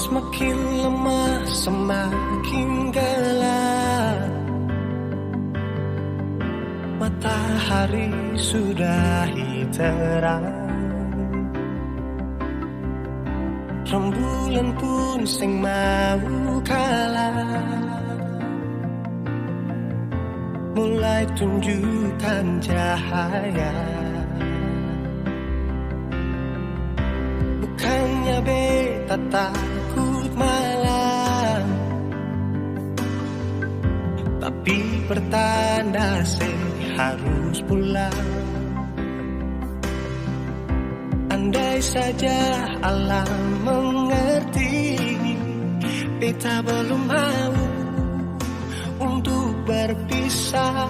semakin lemah, semakin gelap. Matahari sudah terang, rembulan pun sing mau kalah, mulai tunjukkan cahaya. Bukannya beta takut malam, tapi pertanda harus pulang. Andai saja alam mengerti, beta belum mau untuk berpisah.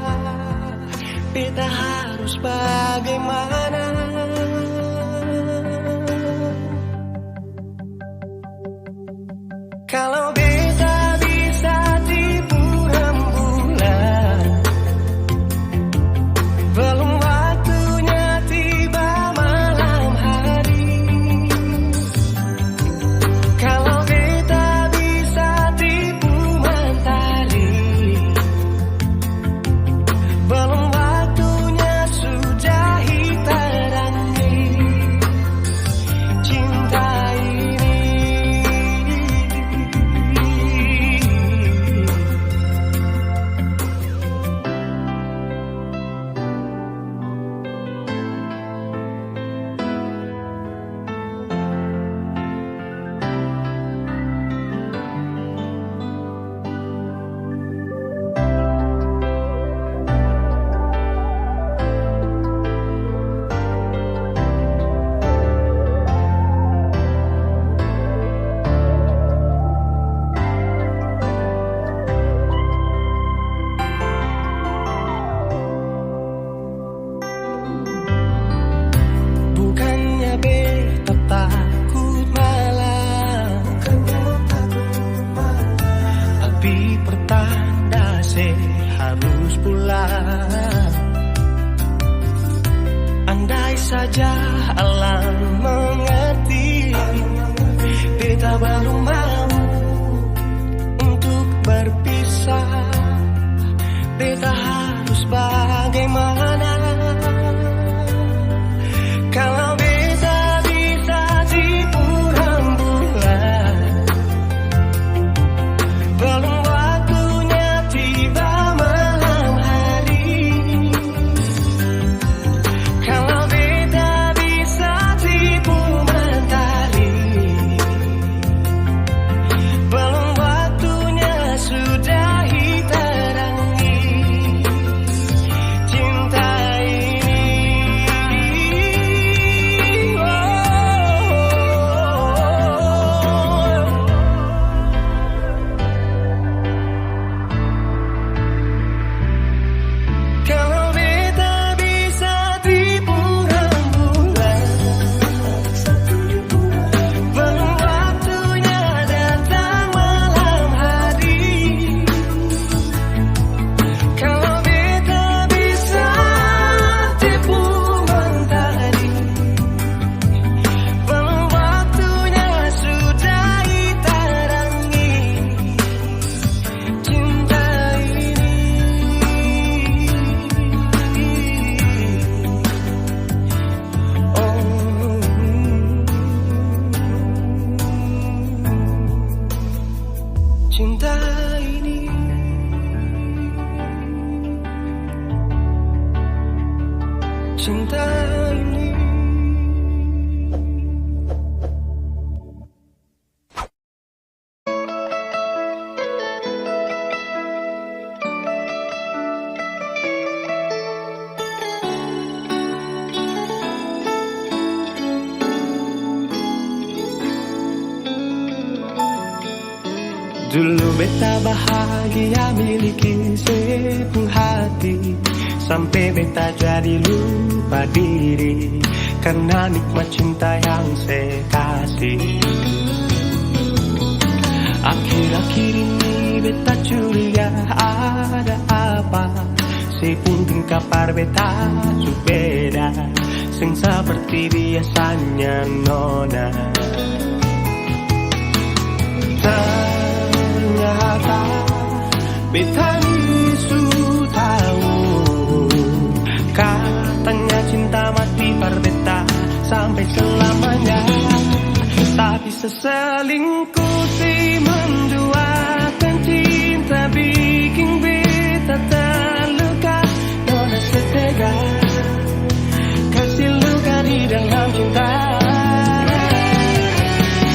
Beta harus bagaimana? Kalau beta bisa tipu rembulan, belum waktunya tiba malam hari. Kalau beta bisa tipu mentari, belum waktunya sudah terangi cinta ini. Bukannya beta takut malam, tapi pertanda harus pulang. Andai saja alam mengerti, beta baru mau untuk berpisah. Beta harus bagaimana? Kalau beta bisa tipu rembulan, belum waktunya tiba malam hari. Kalau beta bisa tipu mentari, belum waktunya sudah terangi cinta ini. Kalau beta bisa tipu rembulan, belum waktunya datang malam hari. Kalau beta bisa tipu mentari, belum waktunya sudah terangi cinta ini. Cinta ini, cinta ini. Dulu beta bahagia miliki sepenuh hati, sampai beta jadi lupa diri karena nikmat cinta yang saya kasih. Akhir-akhir ini beta curiga ada apa, sepun tingkapar beta beda, sing seperti biasanya nona. beta isu tahu. Katanya cinta mati berbeta sampai selamanya. Tapi seselingkuh si menduakan cinta bikin beta terluka. Nona setega kasih luka di dalam cinta.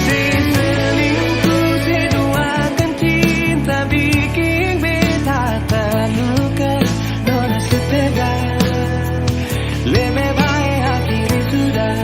Si selingkuh si duakan cinta bikin beta terluka. Nona setega lebih baik akhiri sudah.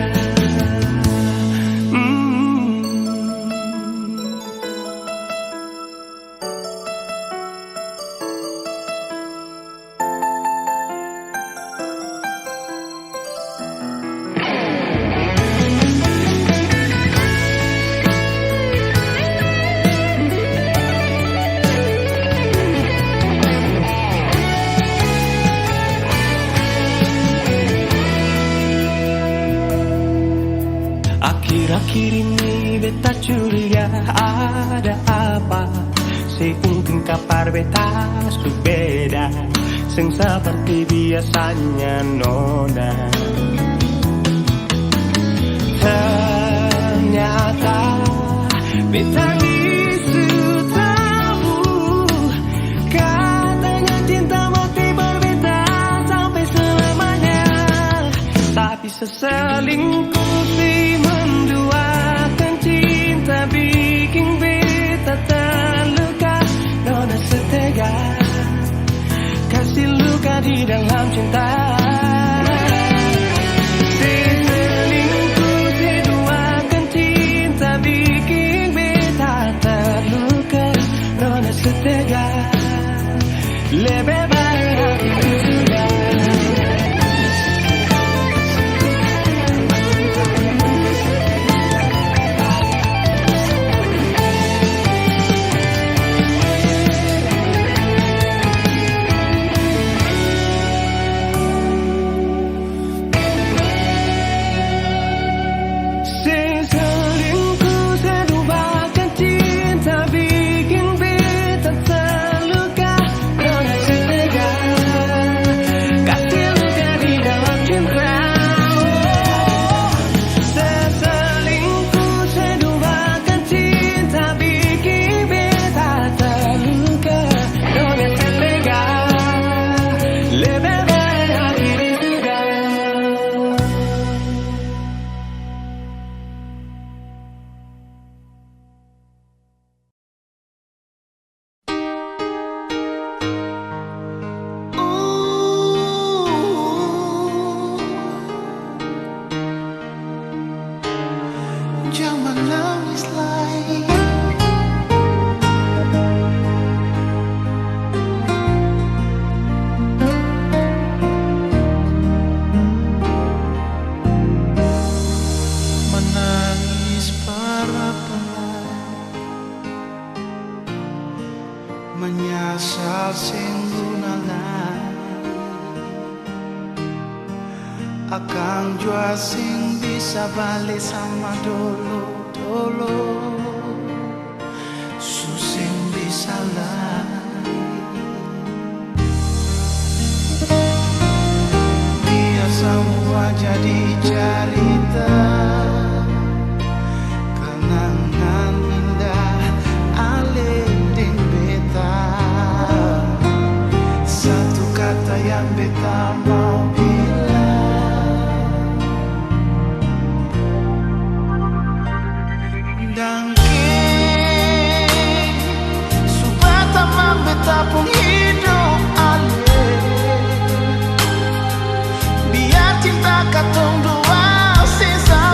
Akhir-akhir ini beta curiga ada apa. Sepuntung kapar beta beda, sing seperti biasanya nona. Ternyata beta isu tahu. Katanya cinta mati berbeda sampai selamanya. Tapi seselingkuh si menduakan cinta bikin beta terluka. Nona setega kasih luka di dalam cinta. Si selingkuh si duakan cinta bikin beta terluka. Nona setega lebih baik akhiri sudah. Jangan nangis lagi. Menangis para penat, menyasar singgunalah. Akang jua sing bisa balik sama dulu susing bisa lagi. Biar semua jadi cerita, kenangan indah alih ding beta. Satu kata yang beta mau bilang, pun hidup alih. Biar cinta katong dua sisa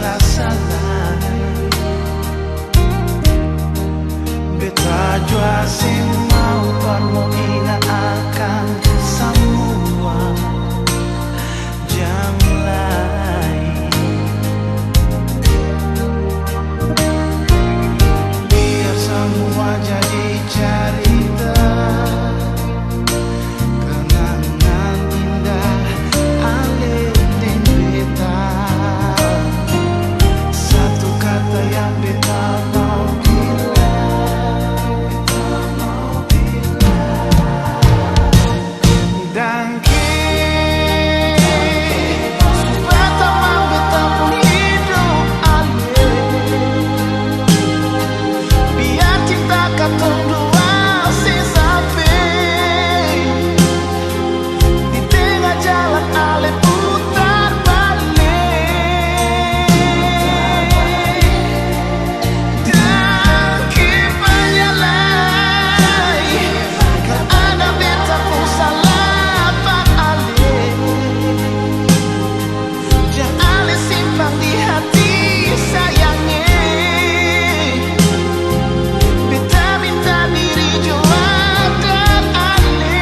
rasa lain. Beta jua sing mau permoina akan semua jam lain. Biar semua jadi cerita, kenangan indah alih dan beta. Satu kata yang beta mau bilang, beta mau bilang. Dan beta mau beta pun hidup alih. Biar cinta katong dua sampai di tengah jalan ale putar balik. Dan kipannya lay, kan ada beta pun salah pak ale. Jangan ale simpan di hati sayangnya. Beta minta diri jua dan ale.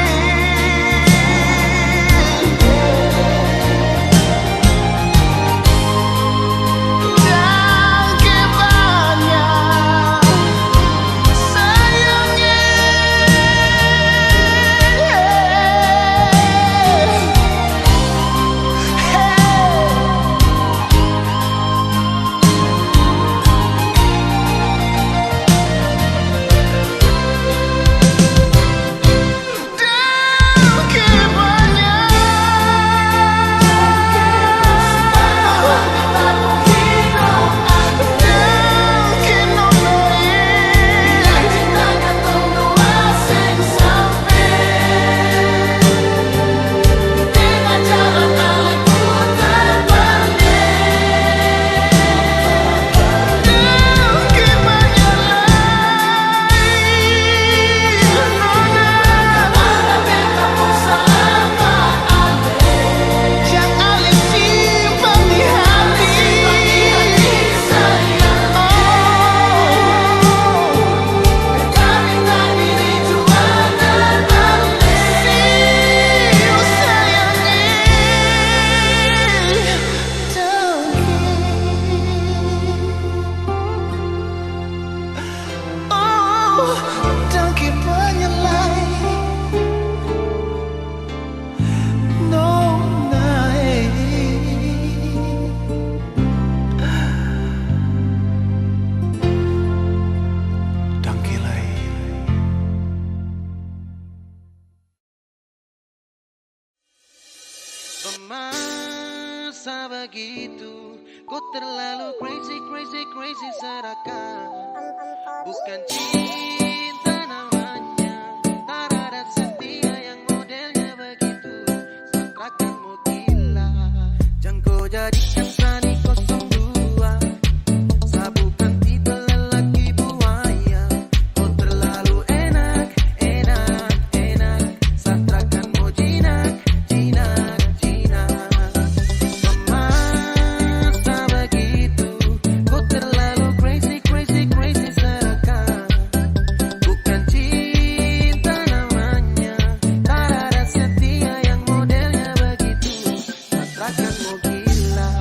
Dan kebanyak sayangnya. Dengki penyelai nonai. Dengki lain. Masa begitu, kau terlalu crazy, crazy, crazy serakah. Bukan cinta namanya, tak ada setia yang modelnya begitu. Kontrakanmu gila, jangan kau jadikan sani 02. Sabukan tipe lelaki buaya. Kau terlalu enak, enak, enak. Kontrakanmu jinak, jinak, jinak. Masa begitu, kau terlalu crazy, crazy, crazy serakah. Bukan cinta namanya, tak ada setia yang modelnya begitu. Kontrakanmu gila.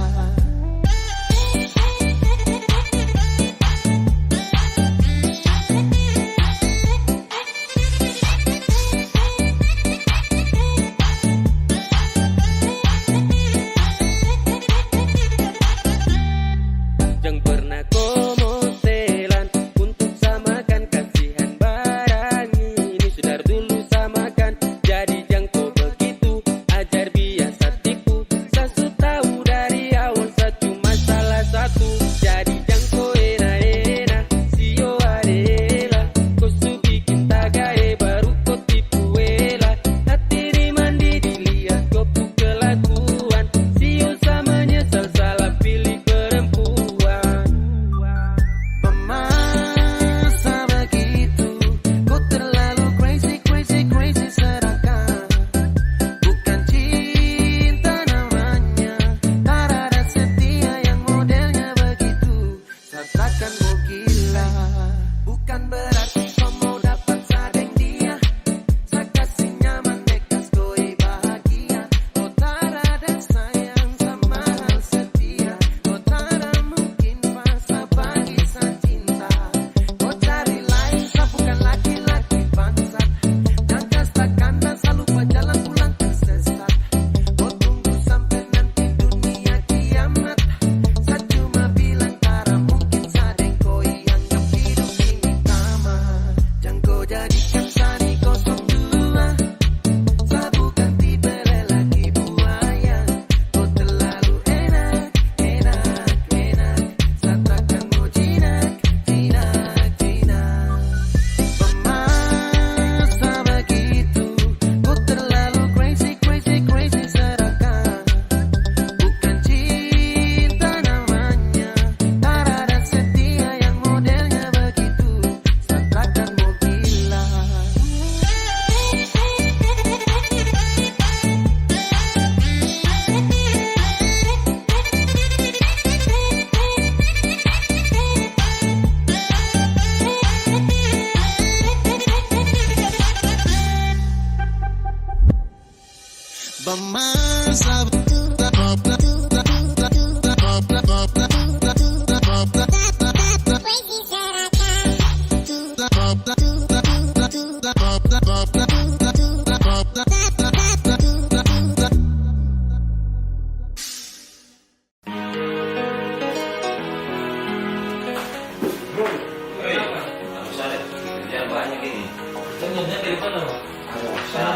kerja di mana?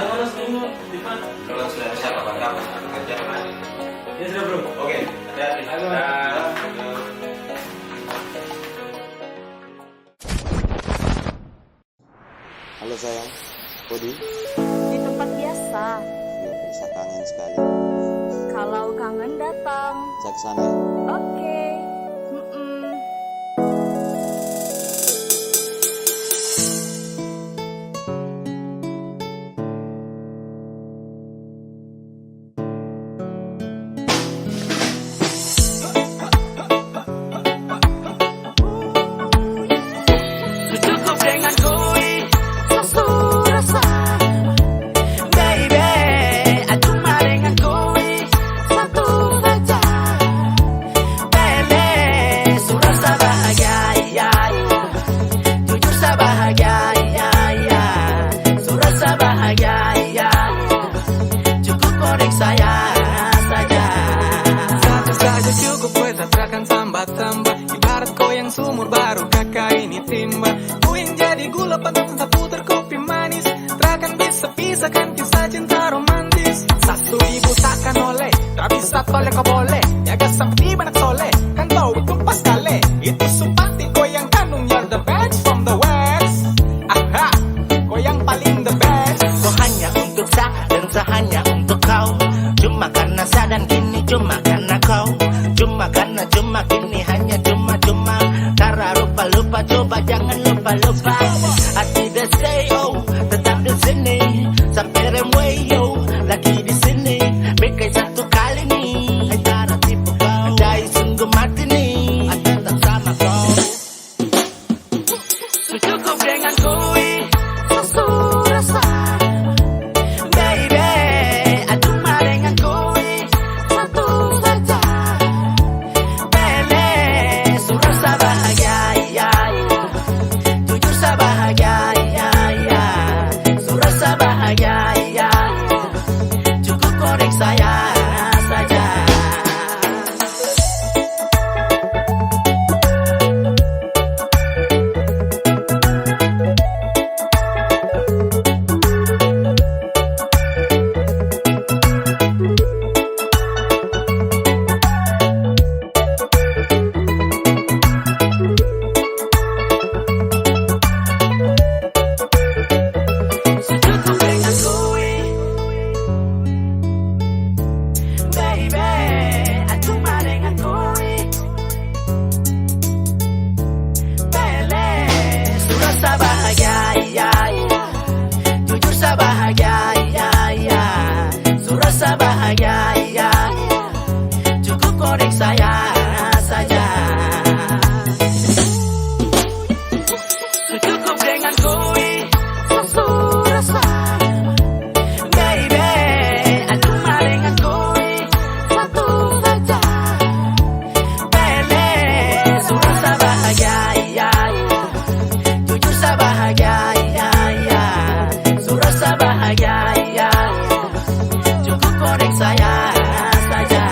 Mana semua di mana? Kalau sudah bisa kapan-kapan aku kerja kemana? Ya sudah bro. Oke, hati-hati. Halo sayang, Kodi? Di tempat biasa. Ya, bisa kangen sekali. Kalau kangen datang. Saya kesana ya. Oke. Mm-mm. Cukup dengan kui susu rasa, baby. Aku mah dengan kui satu saja, baby. Surasa bahagia, ya, ya. Jujur sa bahagia, ya, ya. Surasa bahagia, ya, ya. Cukup korek saya saja. Satu saja cukup, gue tak akan tambah-tambah. Ibarat kau yang sumur baru kakak ini timba. Ku yang jadi gula patung tak putar kopi manis. Takkan bisa pisahkan kisah cinta romantis. Satu ibu takkan oleh, tak bisa toleh kau boleh. Jaga sampai di banak soleh, kan tahu itu pas kali. Itu supati kau yang kandung, you're the best from the west. Aha, kau yang paling the best. Kau hanya untuk saya dan saya hanya untuk kau. Cuma karena saya dan kini cuma karena kau. Cuma karena cuma kini hanya cuma. Cara lupa coba jangan lupa. Hati dah stay oh, tetap di sini. Sampai remway yo, lagi di sini. Bekai satu kali nih. Cara tipu kau, dai sungguh mati nih. Tetap sama kau. Cukup dengan kui susu rasa, baby. Aku mah dengan kui satu saja, baby. Surasa bahagia, ya, ya. Jujur sa bahagia, ya, ya. Surasa bahagia, ya, ya. Cukup korek saya saja. Cukup dengan kui, baby. Aku mah dengan kui, baby. Surasa bahagia, ya, ya. Jujur sa bahagia, ya, ya. Surasa bahagia, ya, ya. Cukup korek saya saja. Cukup dengan kui susu rasa, baby. Aku mah dengan kui satu saja, baby. Surasa bahagia, ya, ya. Jujur sa bahagia, ya, ya. Surasa bahagia, ya, ya. Cukup korek saya saja.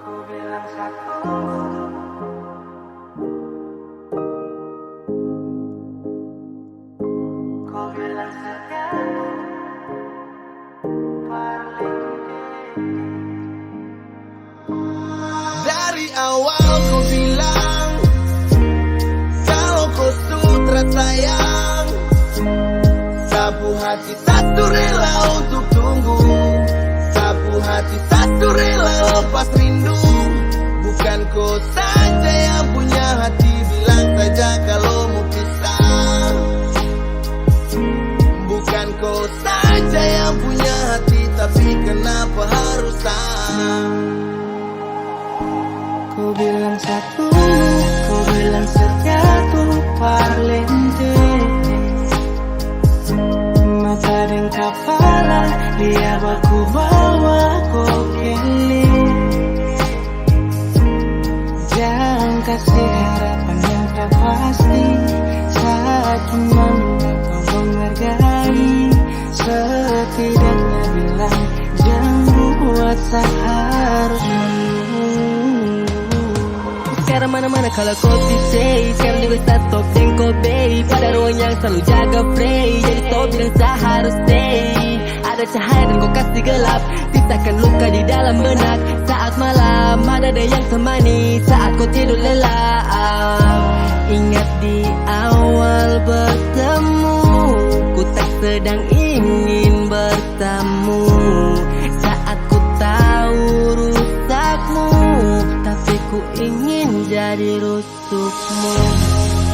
Ku bilang satu, kau bilang sekian, paling Dari awal kau bilang kalau kau sutra sayang. Sapu hati satu rela untuk tunggu. Sapu hati satu rela lepas rindu. Bukan kau saja yang punya hati, bilang saja kalau mau pisah. Ku bilang satu, ku bilang satu parlente. Mata dan kepala dia baku bawa kokele. Jangan kasih harapan yang tak pasti saat memang kau menghargai. Setidaknya bilang jangan buat seharusnya. Sekarang mana-mana kalau kopi say. Sekarang juga start top dan kobe. Pada ruang yang selalu jaga free. Jadi stop bilang seharus stay. Ada cahaya dan kau kasih gelap. Sisakan luka di dalam benak. Saat malam ada yang temani. Saat kau tidur lelap. Ingat di awal bertemu, ku tak sedang ingin bertamu. Saat ku tahu rusakmu, tapi ku ingin jadi rusukmu.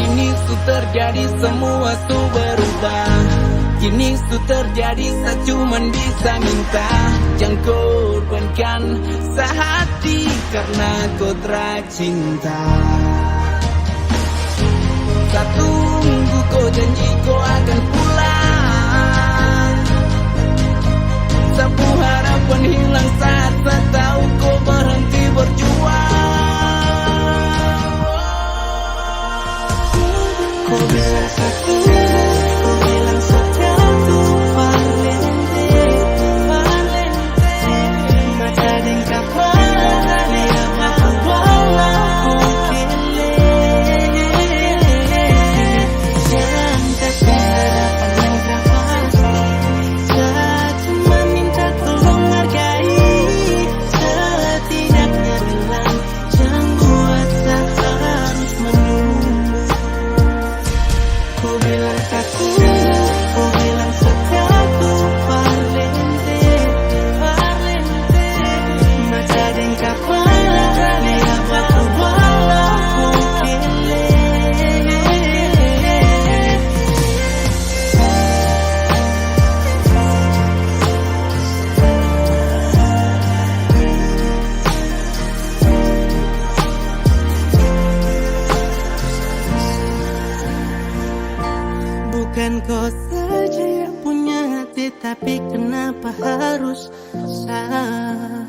Kini su terjadi semua su berubah. Kini su terjadi saya cuman bisa minta. Jangan korbankan sehati karena kau tercinta. Tak tunggu kau janji kau akan pulang. Sapu harapan hilang saat tak tahu kau berhenti berjuang. Kau bilang satu, kau bilang satu parlente, parlente. Mata dan kepala dia baku bawa kokele. Jangan kasih harapan yang tak pasti saat cuma minta tolong hargai. Setidaknya bilang jangan buat saya harus menunggu. Ku bilang satu, ku bilang satu parlente, parlente. Mata dan kepala dia baku bawa kokele. Bukan kau saja yang punya hati, tapi kenapa harus saya?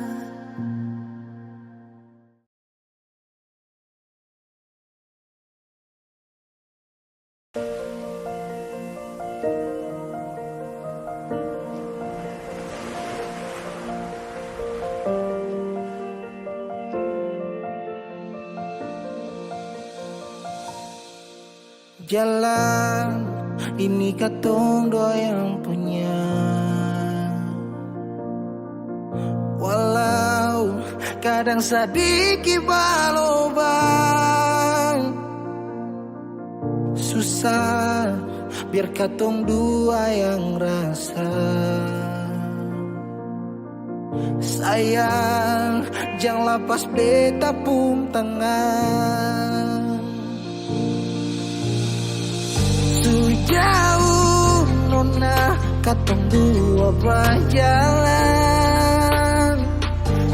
Jalan ini katong dua yang punya. Walau kadang sedikit balobang, susah biar katong dua yang rasa. Sayang jangan lepas beta pun tangan. Jauh nona katong dua berjalan,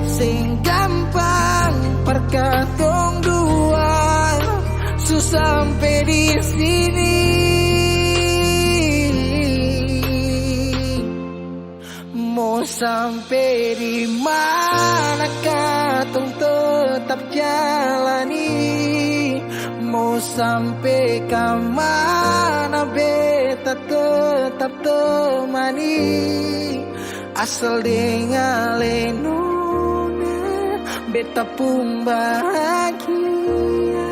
sing gampang perkatong dua susah sampai di sini. Mau sampai di mana katong tetap jalani. Mau sampai ke mana beta tetap temani. Asal dengan lenona beta pun bahagia.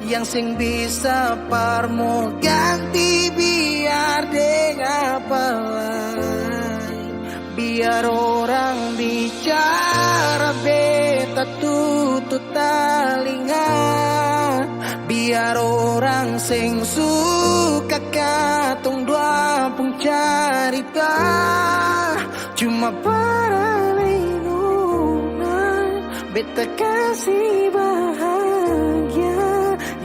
Yang sing bisa parmo ganti biar dengan apa lain. Biar orang bicara beta tutup telinga. Biar orang sing suka katong dua pun carita. Cuma para lenona beta kasih bahagia.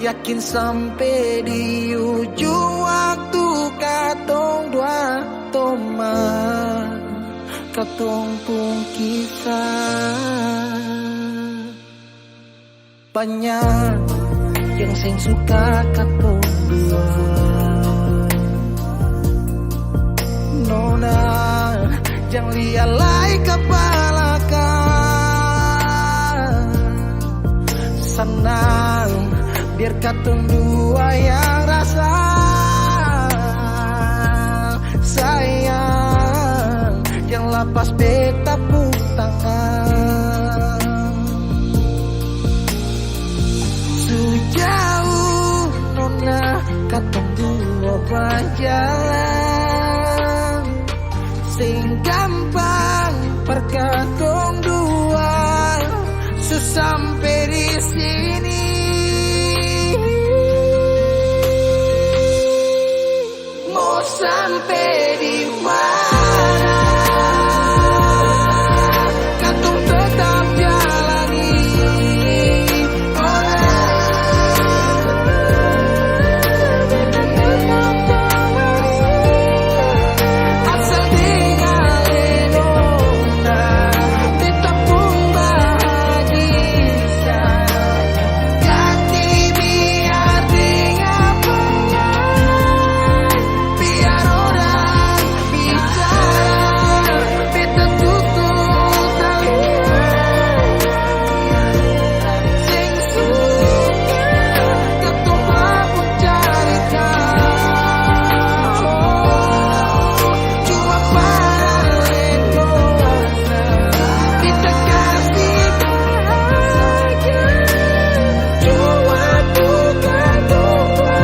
Yakin sampai di ujung waktu katong dua teman. Katong pun kisah. Banyak yang sing suka katong dua, nona jangan lialai kepalakan. Senang biar katong dua yang rasa sayang, yang lapas beta pun tangan. Sejauh nona katong dua berjalan, sing gampang perkatong dua sampai di sini. Mau sampai di mana? Katong tetap jalani. Asal tinggalin nona, kita pun bahagia. Ganti biar tinggal biar orang bicara, beta tutup telinga. Sing suka katong mabuk cerita, cuma paling kuasa kita kasih bahagia. Cuma duka duka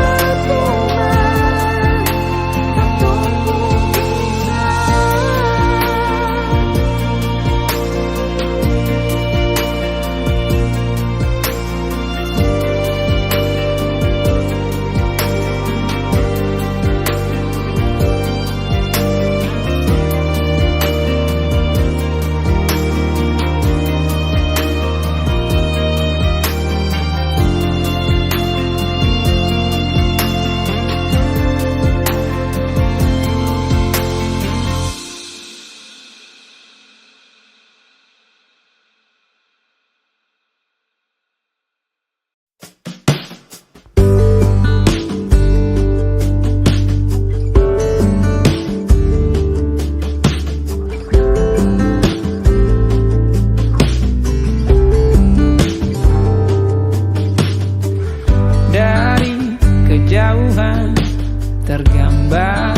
dari kejauhan tergambar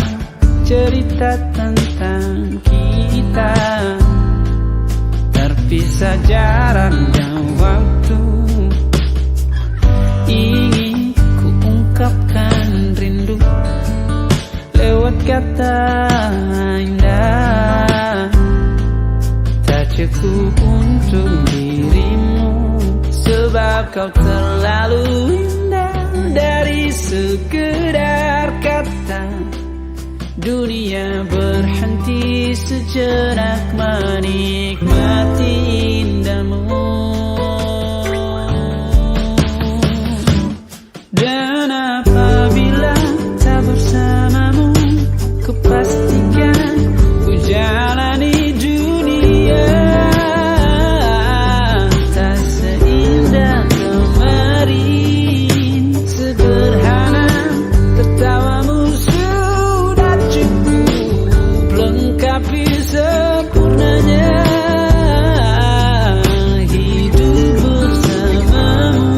cerita tentang kita, terpisah jarak dan waktu. Ingin ku ungkapkan rindu lewat kata indah, tak cukup untuk dirimu sebab kau terlalu indah. Dari sekedar kata dunia berhenti sejenak menikmati indahmu. Dan apabila tak bersamamu, kupastikan ku jalani dunia tak seindah kemarin. Sederhana tertawamu sudah cukup lengkapi sempurnanya hidup bersamamu.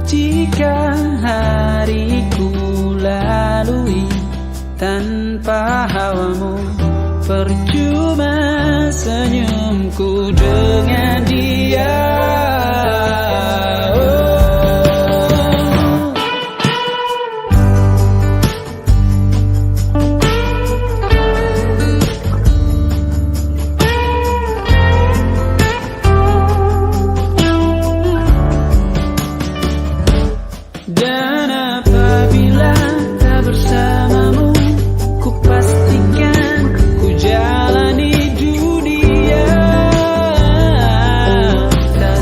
Jika hariku lalui tanpa hawamu, percuma senyumku dengan dia. Dan apabila tak bersamamu, ku pastikan ku jalani dunia tak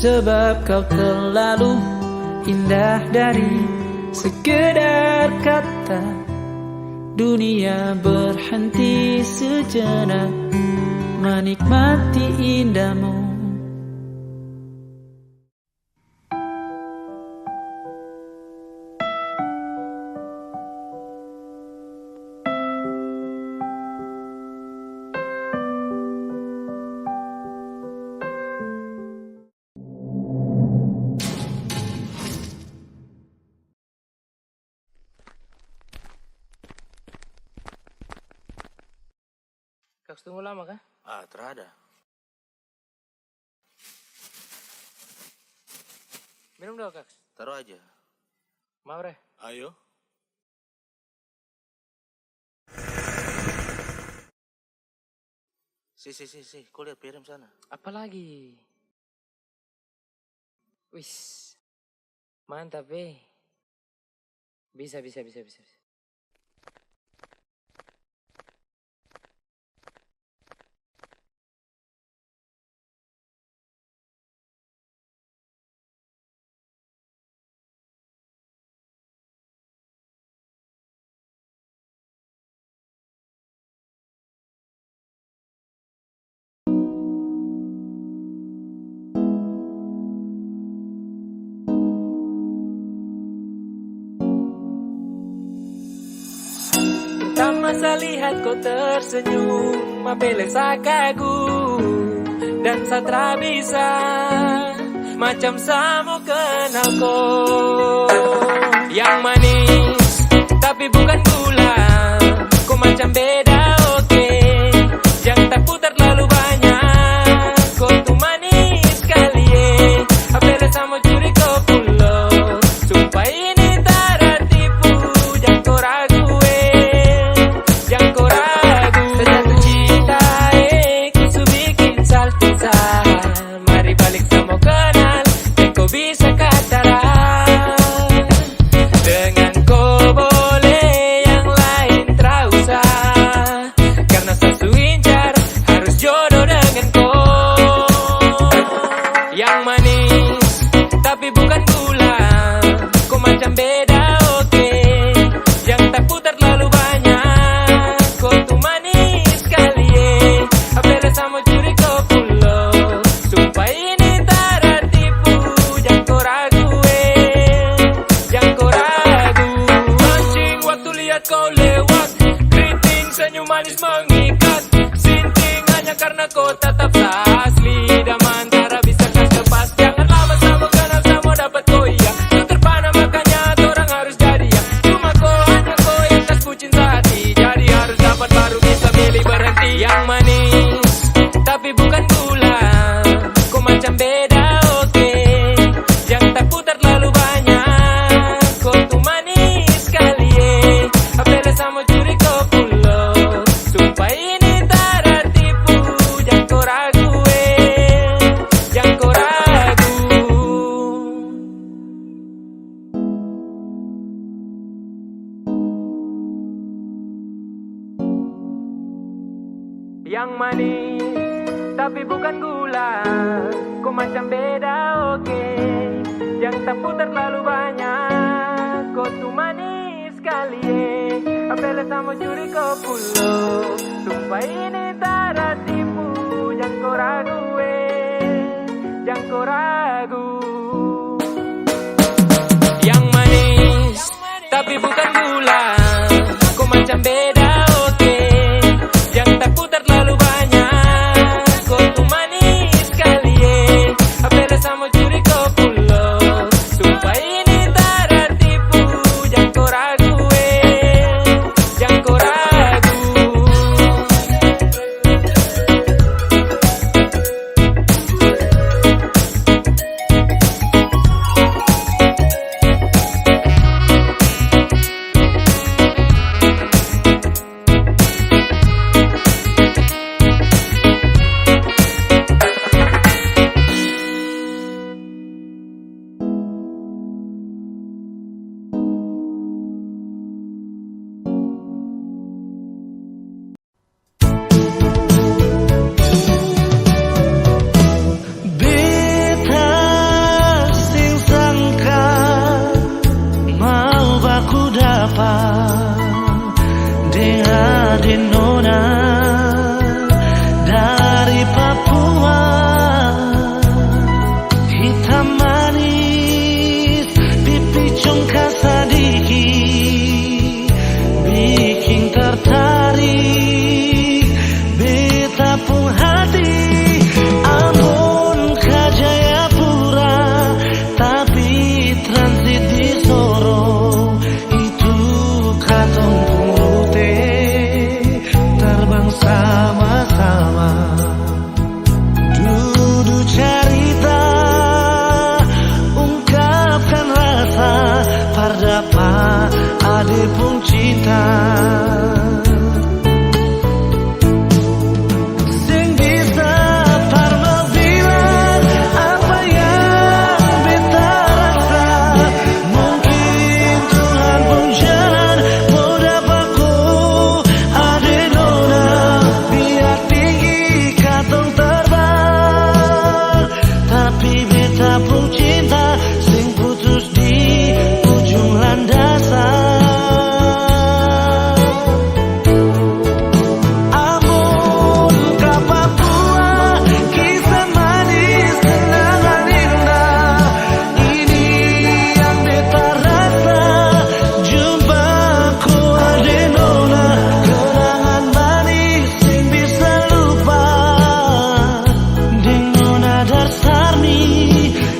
sebab kau terlalu indah dari sekedar kata. Dunia berhenti sejenak menikmati indahmu. Kaks tunggu lama kah? Terada. Minum dong Kaks. Taruh aja. Mau Bre? Ayo. Si, kau lihat piring sana. Apa lagi? Wis. Mantap Bisa. Pertama saya lihat kau tersenyum, apelek saya kagum dan saya tak bisa macam saya mau kenal kau. Yang manis tapi bukan gula, kau macam beda oke. Jangan tak putar terlalu banyak, kau tuh manis sekali apelek saya mau curi kau pulau. Sumpah ini tak ada tipu, jangan kau ragu jangan kau ragu. Sejatuh cinta ku su bikin saltisa. Mari balik sama kenal, dan kau bisa katakan dengan kau boleh yang lain tak usah. Karena saya incar harus jodoh dengan kau. Yang manis tapi bukan gula, kau macam beda oke. Jangan tak putar terlalu banyak, kau tuh manis sekali apelek sama curi kau pulau. Sumpah ini tak ada tipu, jangan kau ragu jangan kau ragu. Mancing waktu lihat kau lewat, keriting senyum manis mengikat. Sinting hanya karena kau tetap asli, dan antara bisa kas lepas. Jangan lama sama kenal sama dapat kau iya. Kau terpana makanya orang harus jadi ya. Cuma kau hanya kau yang kas bucin hati, jadi harus dapat baru bisa milih berhenti. Yang manis tapi bukan gula, kau macam beda oke. Jangan tak putar terlalu banyak, kau tuh manis sekali apelek sama curi kau pulau. Sumpah ini tak ada tipu, jangan kau ragu jangan kau ragu. Yang manis tapi bukan gula, kau macam beda oke. Jangan tak putar terlalu banyak, kau tuh manis sekali apelek sama curi kau pulau. Sumpah ini tak ada tipu, jangan kau ragu jangan kau ragu. Yang manis tapi bukan gula, kau macam beda oke. Jangan tak putar terlalu banyak, kau tuh manis sekali apelek sama curi kau pulau. Sumpah ini tak ada tipu, jangan kau ragu jangan kau ragu. ade nona dari Papua, hitam manis pipi congka sadiki, bikin tertarik beta pun hati. Ampun ke Jayapura tapi transit di Sorong, itu katong purute terbang sama-sama, duduk cerita ungkapkan rasa pardapa ade pun cinta. Sing bisa parma bilang apa yang beta rasa, mungkin Tuhan pun jalan mau dapatku ade nona, biar tinggi katong terbang, tapi beta pun cinta sing putus di ujung landasan. Ampun ke Papua, kisah manis kenangan indah, ini yang beta rasa, jumpaku ade nona, kenangan manis sing bisa lupa. Ding nona Darsarmi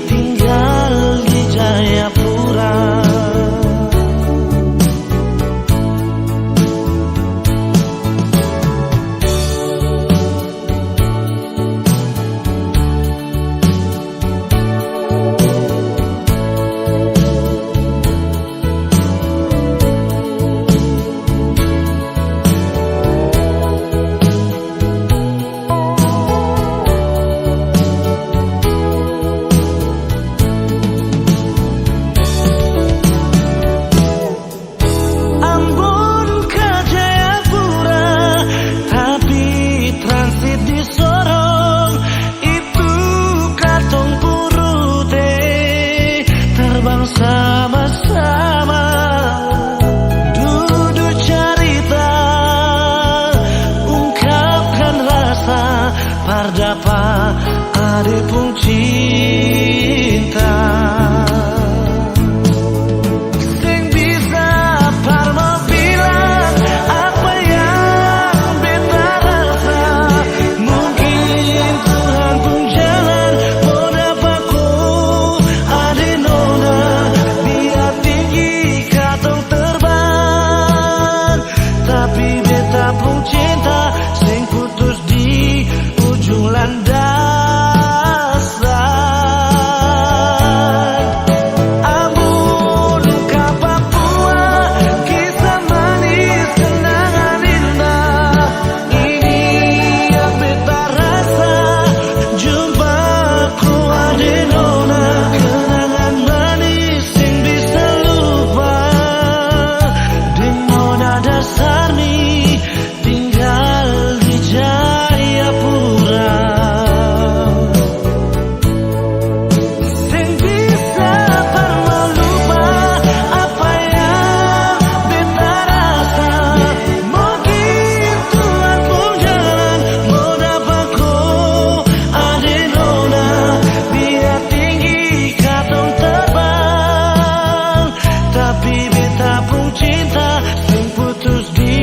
tinggal di Jayapura. Ambon ke Jayapura tapi transit di Sorong, itu katong purute terbang sama-sama, duduk cerita ungkapkan rasa pardapa ade pun cinta. Sing bisa parma bilang apa yang beta rasa, mungkin Tuhan pun jalan mau dapatku ade nona, biar tinggi katong terbang, tapi beta pun cinta sing putus di ujung landasan. Ampun ke Papua, kisah manis kenangan indah, ini yang beta rasa, jumpaku ade nona, kenangan manis sing bisa lupa. Ding nona Darsarmi tinggal di Jayapura. Sing bisa parma lupa apa yang beta rasa, mungkin Tuhan pun jalan mau dapatku ade nona, biar tinggi katong terbang, tapi beta pun cinta sing putus di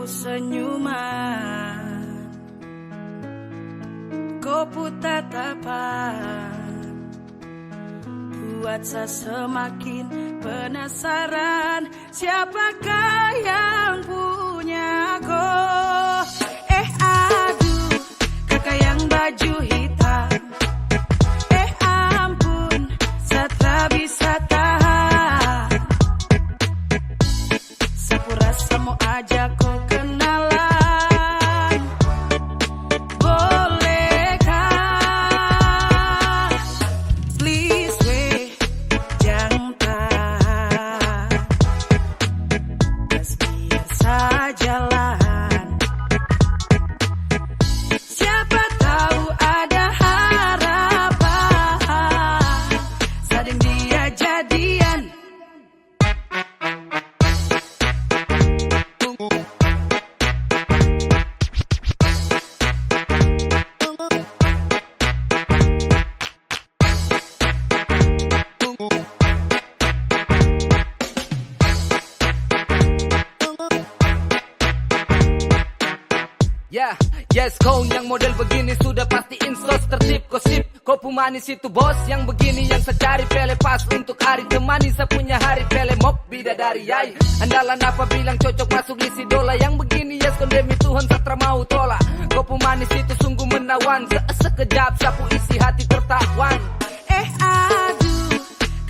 senyuman, kopu tatapan, buat saya semakin penasaran, siapakah yang punya kau? Aduh, kakak yang baju hitam, ampun, saya tak bisa tahan. Sepurasa mau ajak kau kenalan, bolehkah? Please weh, jangan tahan, biar saja lah. Siapa tahu ada harapan, sading dia jadian. Ya, yes, kau yang model begini sudah pasti insos tertib gosip. Kopu manis itu bos, yang begini yang secari pele pas untuk hari temani saya punya hari pele mok bidadari yai. Andalan apa bilang cocok masuk list idola, yang begini yes kondemi Tuhan satra mau tolak. Kopu manis itu sungguh menawan, sekejap sapu isi hati tertawan. Aduh,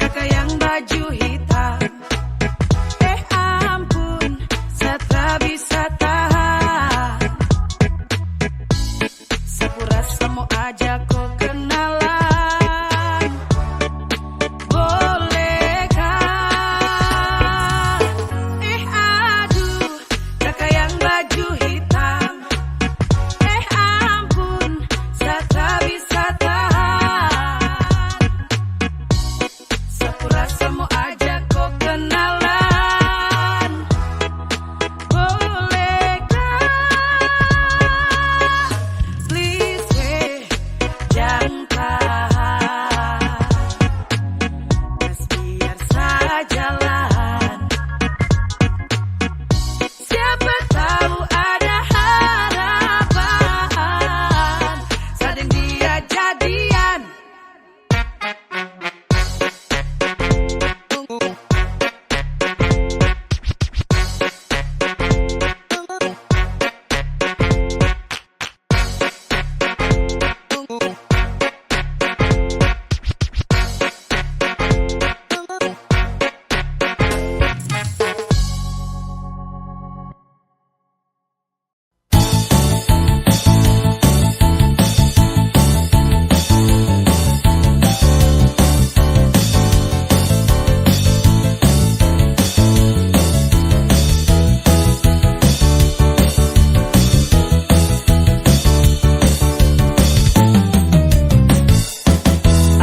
kakak yang baju hitam, ampun, saya tak bisa tahan. Sepurasa mau ajak kau kenalan, bolehkah? Aduh, kakak yang baju hitam, ampun, saya tak bisa tahan. Sepurasa mau ajak kau kenalan, bolehkah? Please weh, jangan tahan, biar saja lah. Siapa tahu ada harapan, sading dia jadian.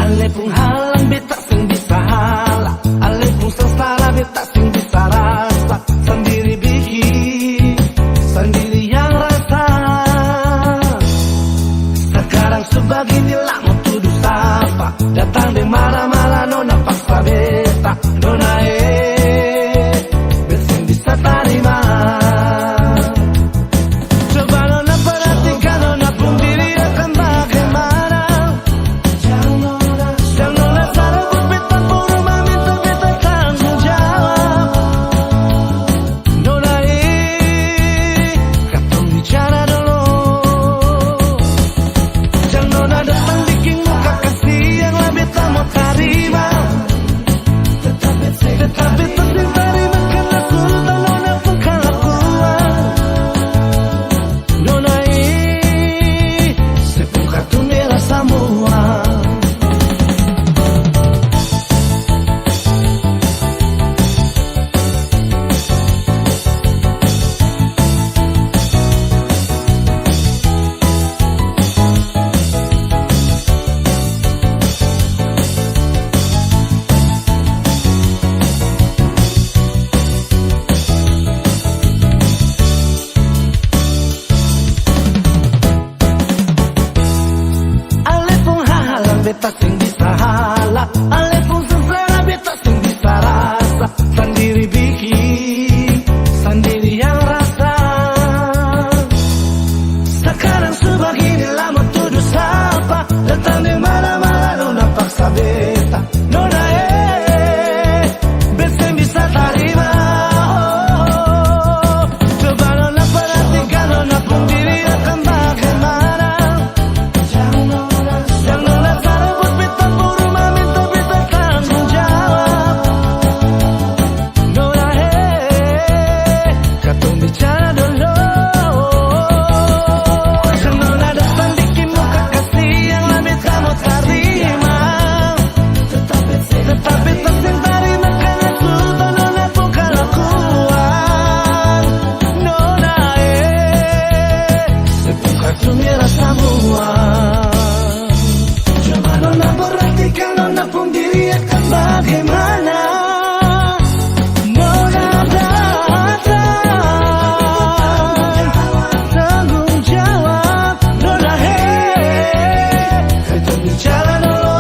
Ale pun halang beta sing bisa halang, ale pun sengsara beta sing bisa rasa. Sendiri bikin, sendiri yang rasa. Sekarang sebeginilah mau tuduh sapa, datang deh marah-marah nona paksa beta. Nona besing bisa terima. Coba nona perhatikan, nona pun diri akan bagaimana. Jangan nona sarabut beta purma minta beta tanggung jawab. Nona katong bicara dulu. Jangan nona datang bikin muka kasih yang lah beta mau terima. Tetap beta sing terima karena sultan nona pun kelakuan. Nona sepuka tu merah semua. Ale pun halang beta sing bisa halang, ale pun sengsara beta sing bisa rasa. Sendiri bikin, sendiri yang rasa. beginilah mau tuduh siapa. Datang di mana-mana nona paksa beta. Nona beta bisa terima. Coba nona perhatikan nona pun diri akan bagaimana. Yang nona taruh beta rumah minta beta tanggung jawab. Nona katong bicara dulu. Tetapi tercintari makanya sudah nona buka lakuan. Nona sebuka cumi rasa muak. Coba nona perhatikan nona pun diri akan bagaimana. Nona datang tanggung jawab. Nona kita bicara dulu.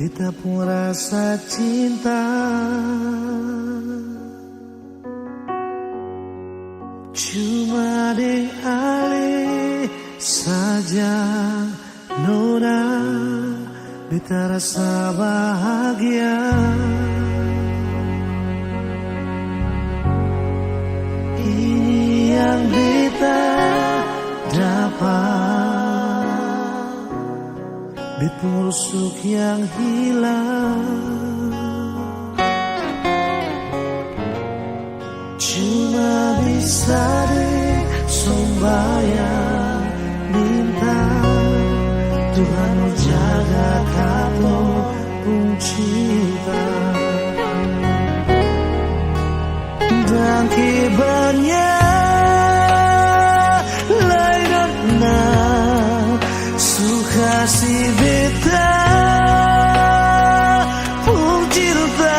Beta pun rasa cinta. Cuma deng ale saja nona. Beta rasa bahagia. Ini yang beta dapat. Beta rusuk yang hilang. Cuma bisa sembahyang minta Tuhan menjaga kamu pun cinta. Dan kibarnya lainnya suka si beta pun cinta.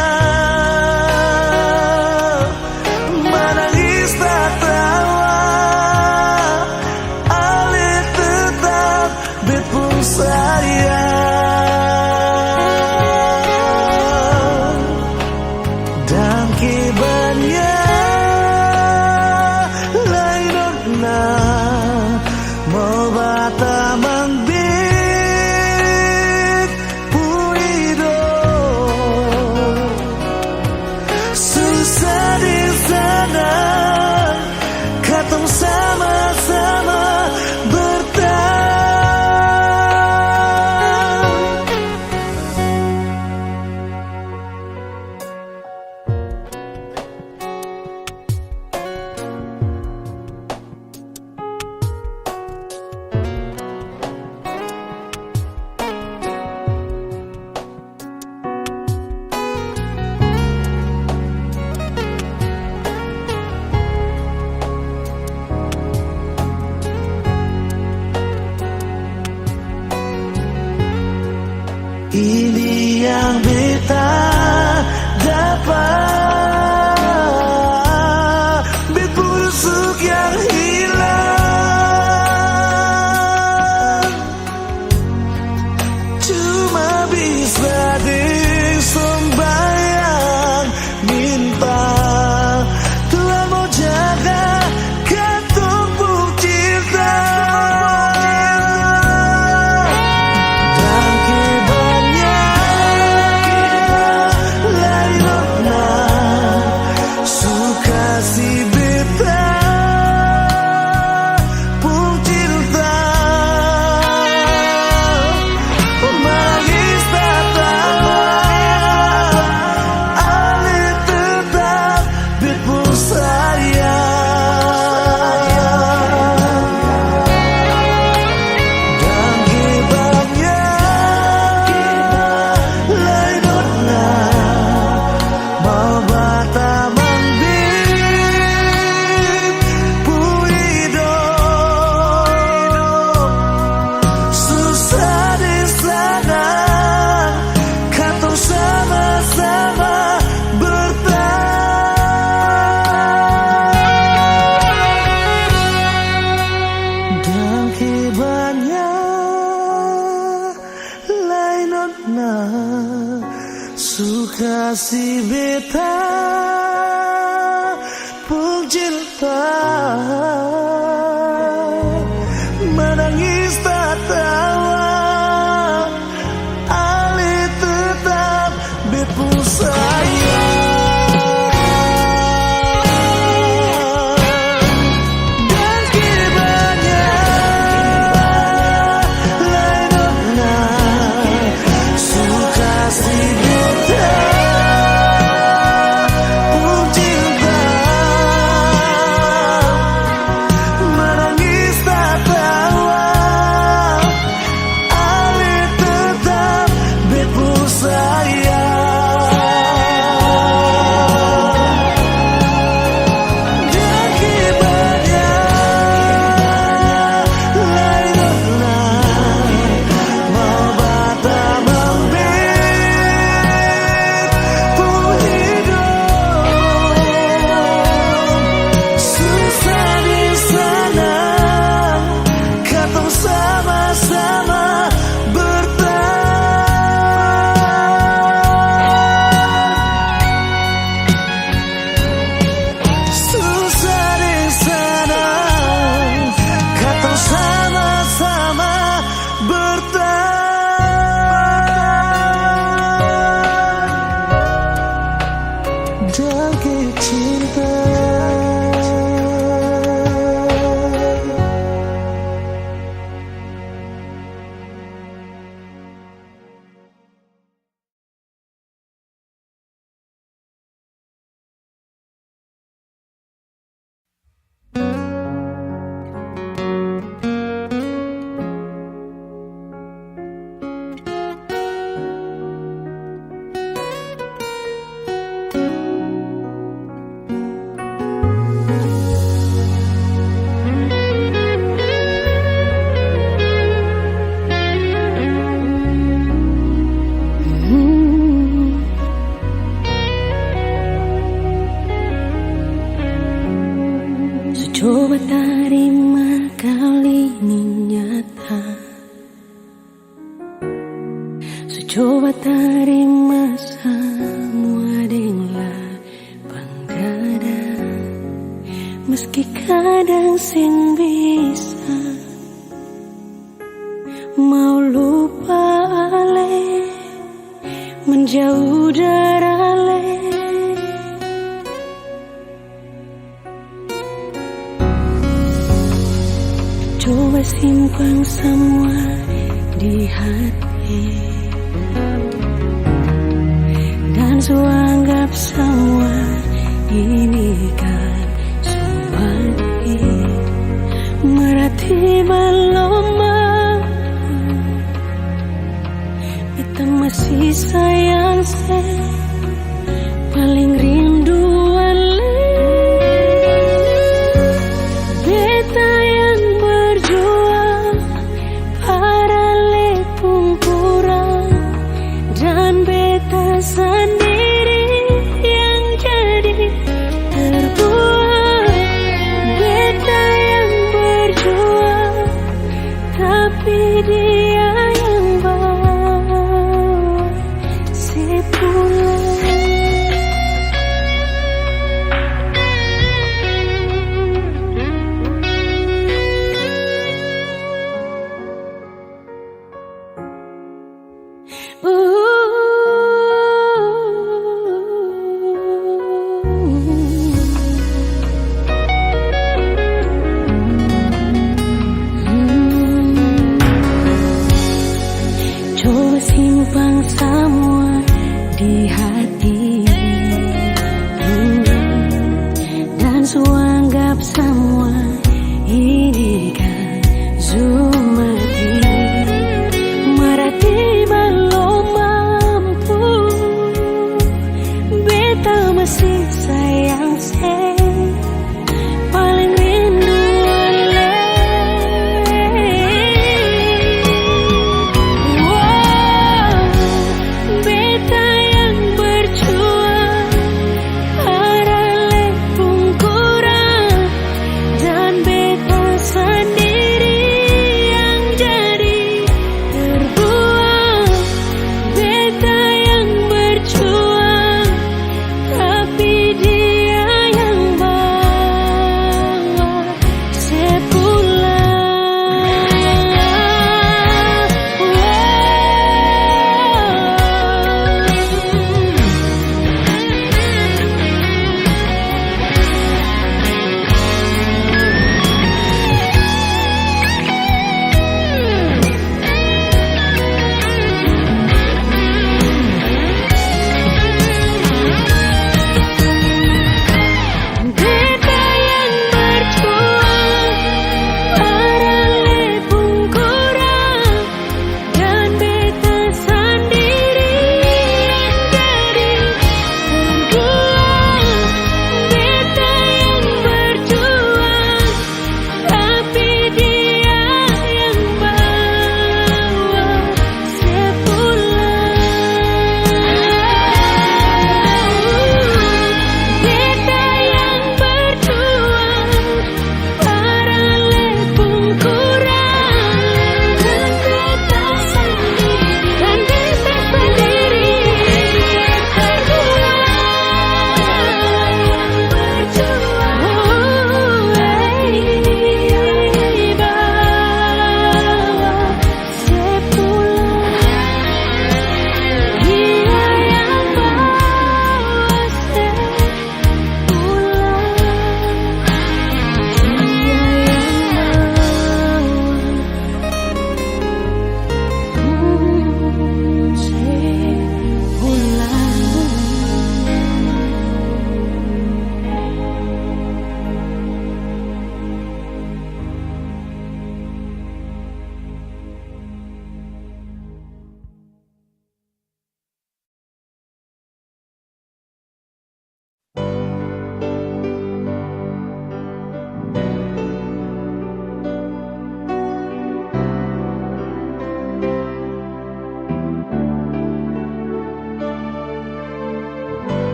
Menangis tak tawa ale tetap bet pun sayang. Dan kibarnya lainnya mau batamang bit purido susah di sana katong sama-sama bertahan. Ini yang beta dapat, bet busuk yang hilang. Cuma bisa disembayang minta Tuhan mau jaga katong pun cinta. Dan kibarnya lainnya pun cinta, menangis tak tawa, Ali tetap bepu saya. Dan kibanya lainnya suka si buta pun cinta, menangis tak tawa, Ali tetap bepu saya. Dan kibanya lainnya mau bata membit pun hidup susah di sana, katong sama-sama susah di sana, katong sama-sama dan cinta. Coba terima kali ini nyata, coba terima semua dengan lapang dada, meski kadang sing bisa mau lupa ale, menjauh dari ale. Coba simpan semua di hati dan anggap semua ini kan sumpati, merati belum mampu, kita masih sayang paling rinduan beta yang berjuang para lepung kurang dan beta sendiri yang jadi terbuang. Beta yang berjuang tapi dia yang bawa si pulang. Coba simpan semua di hati dan anggap semua ini kan zumati, merati belum mampu, beta masih sayang paling rindu beta yang berjuang para lepung kurang dan beta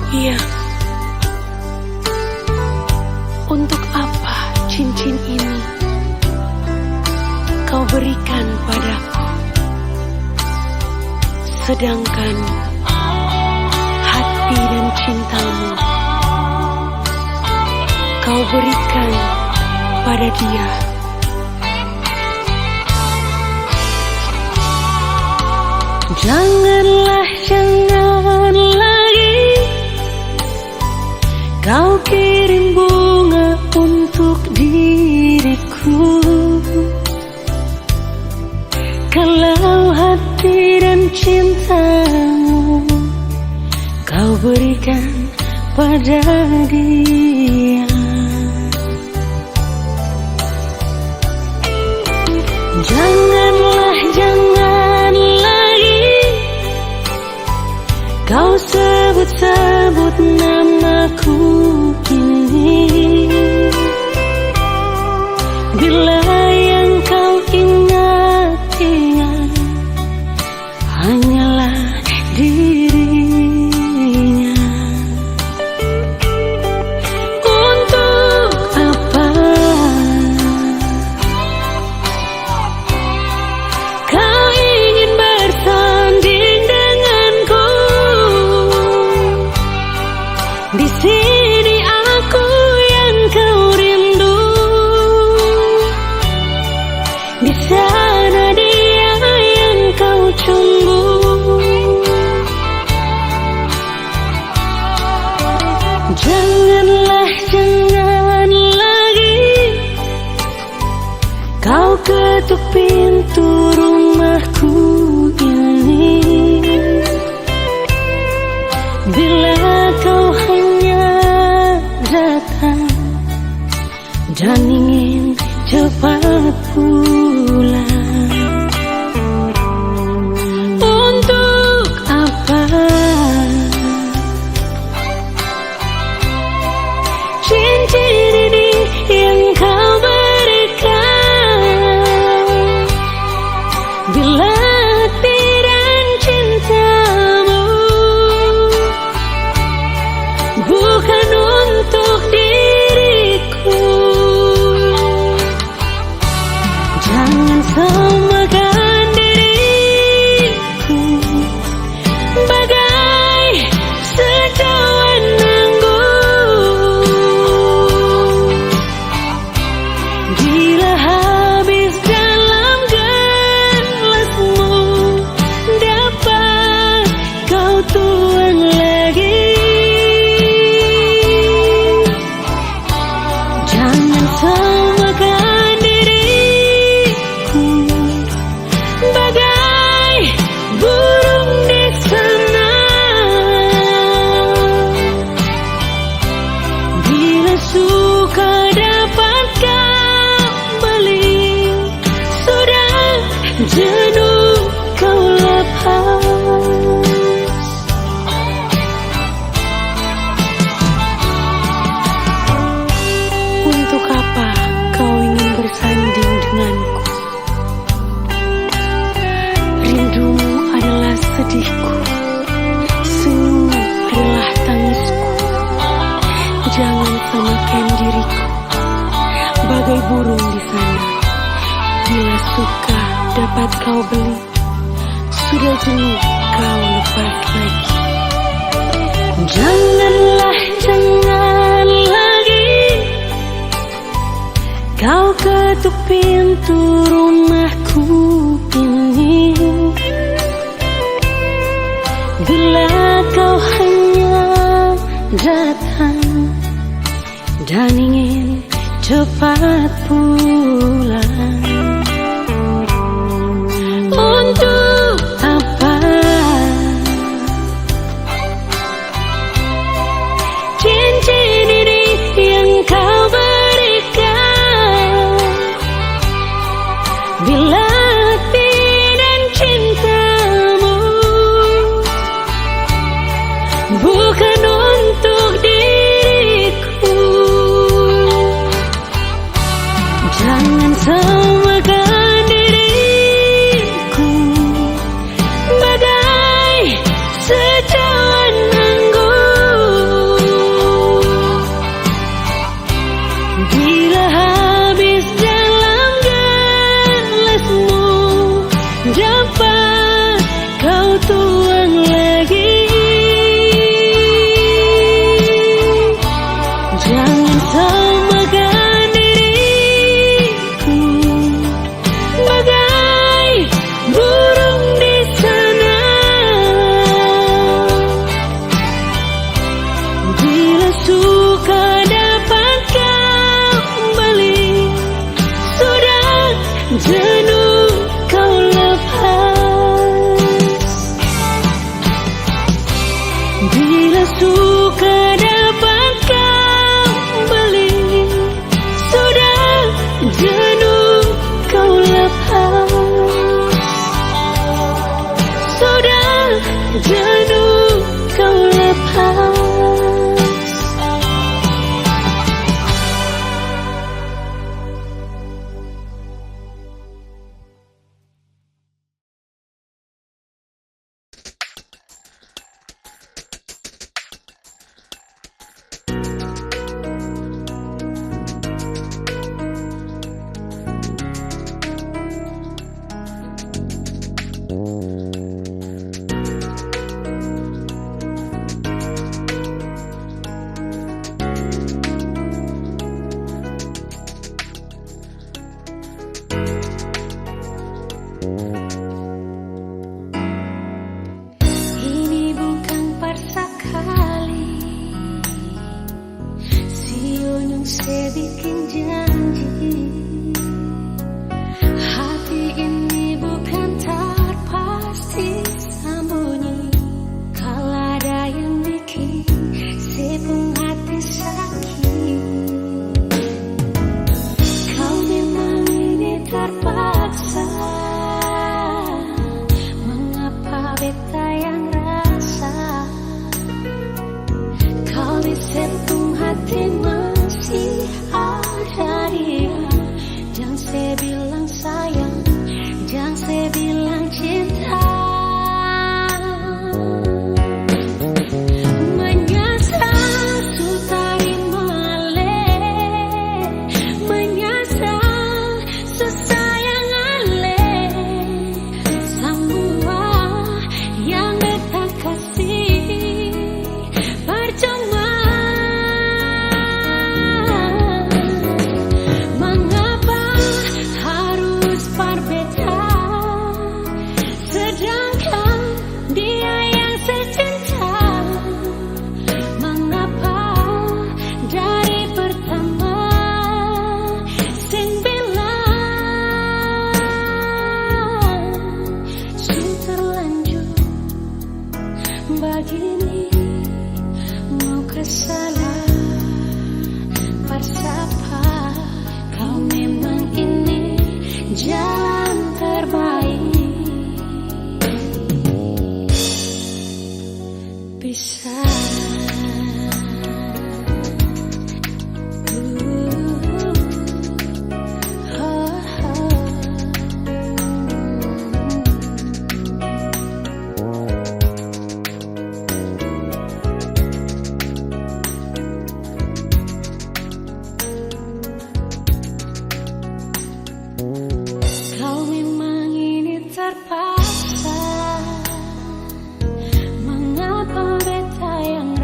Iya. Untuk apa cincin ini kau berikan padaku, sedangkan hati dan cintamu kau berikan pada dia. Janganlah, jangan lagi kau kirim bunga untuk diriku. Kalau hati dan cintamu kau berikan pada dia. Janganlah, jangan lagi kau sebut-sebut namaku ini. Bila yang kau ingat-ingat hanyalah dirinya. Untuk apa kau ingin bersanding denganku? Di sini aku yang kau rindu, di sana dia yang kau tunggu. Janganlah, jangan lagi kau ketuk pintu rumahku ini. Bila kau hanya datang dan ingin cepat pulang. Untuk apa cincin ini yang kau berikan? Bila hati dan cintamu bukan untuk diriku. Jangan samakan diriku bagai secawan anggur. Bila habis dalam gelasmu, dapat kau tuang lagi. Jangan samakan diriku bagai burung di sana. Bila suka dapat kembali, sudah jenuh kau lepas. Untuk apa kau ingin bersanding denganku? Rindumu adalah sedihku, senyummu adalah tangisku. Jangan samakan diriku bagai burung di sana. Bila suka dapat kau beli, sudah jenuh kau lepas lagi. Janganlah, jangan lagi kau ketuk pintu rumahku ini. Bila kau hanya datang dan ingin cepat pulang. Untuk apa cincin ini yang kau berikan? Bila hati dan cintamu bukan untuk diriku. Jangan samakan diriku bagai secawan anggur. Bila suka dapat kau beli, sudah jenuh kau lepas, sudah jenuh kau lepas. Ini bukan persa kali si Onyong sebikin janji. Hati ini bukan terpasti sembunyi. Kalau ada yang bikin sepung hati sakit, kau memang ini terpaksa. Mengapa beta yang rasa kau di sepung hati masih ada dia. Jangan saya bilang sayang, jangan saya bilang cinta. Menyesal sutari male, menyesal sesayang ale. Semua yang beta kasih percuma. Mengapa harus berbeda, sedangkan dia yang saya cinta? Mengapa dari pertama sing bilang sing terlanjur begini? Mau kesalah bersapa, kau memang ini jalan terbaik. Bisa kau memang ini terpaksa. Mengapa beta yang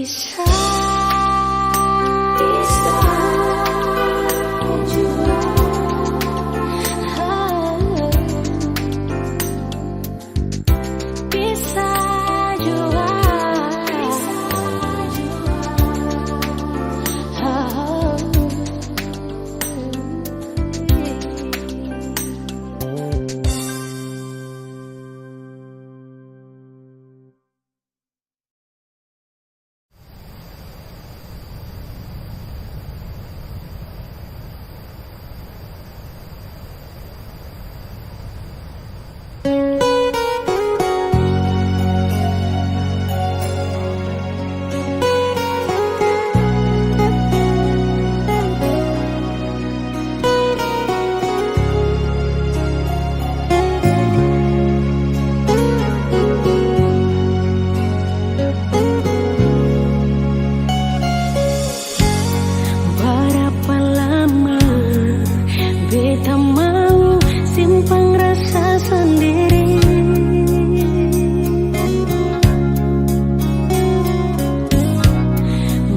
bisa jua. Bisa jua. Berapa lama beta mau simpan rasa sendiri?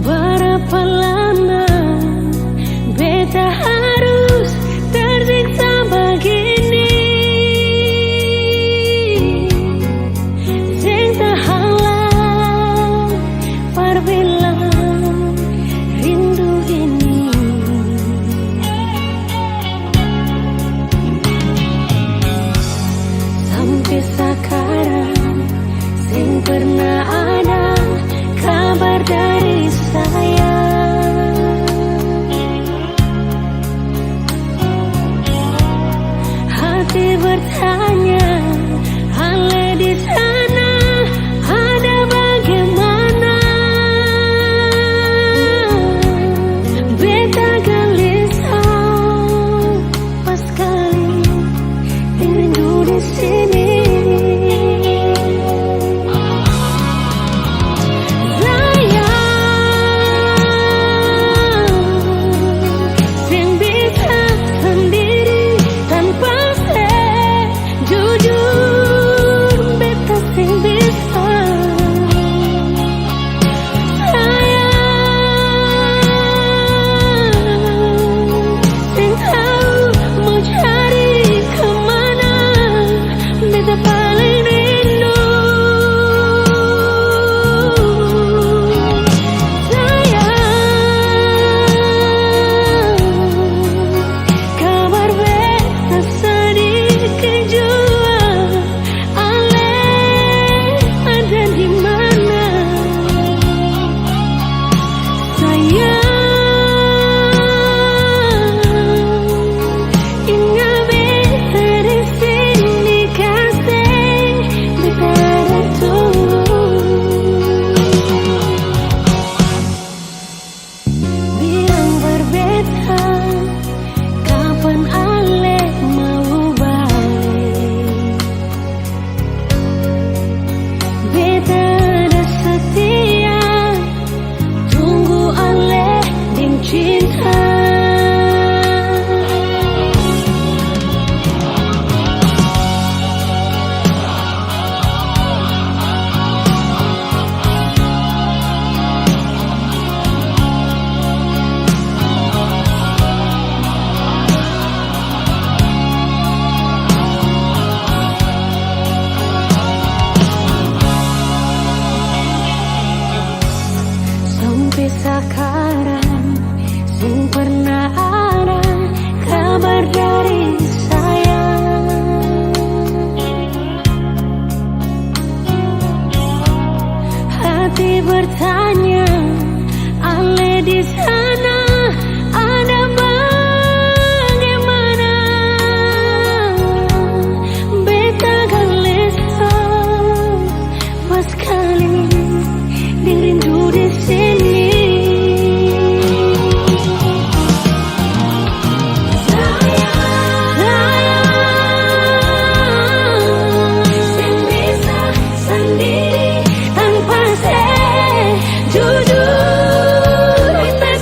Berapa lama beta harus tersiksa begini? Sing tak halang perbilang rindu ini. Sampai sekarang sing pernah ada kabar dari saya. Hati bertanya, Ale di sana ada bagaimana? Beta gelisah pas kali rindu di sini. Sing bisa sendiri tanpa jujur, beta sing bisa. Sing tahu mau cari kemana, beta paling rindu. Kabar beta sedikit jua, Ale ada di mana? Ingat beta di sini kasih, beta ada tunggu. Bilang berbeda, kapan Ale mau balik? Beta ada setia, tunggu Ale ding cinta. Sampai sekarang sing pernah ada kabar dari saya. Hati bertanya, Ale di sana ada bagaimana? Beta gelisah pas kali rindu di sini. Sing bisa sendiri tanpa jujur, beta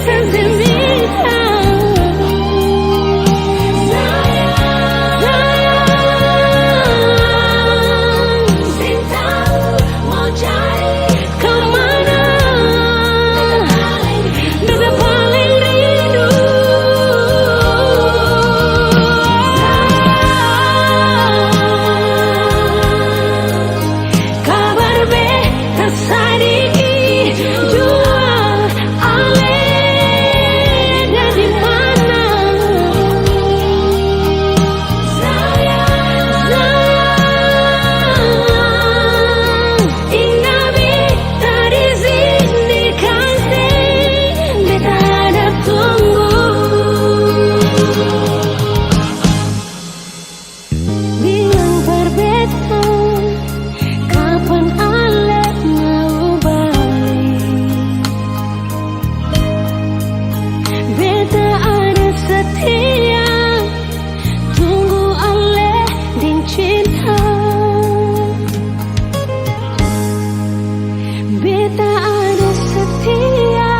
beta ada setia,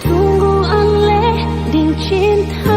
tunggu oleh ding cinta.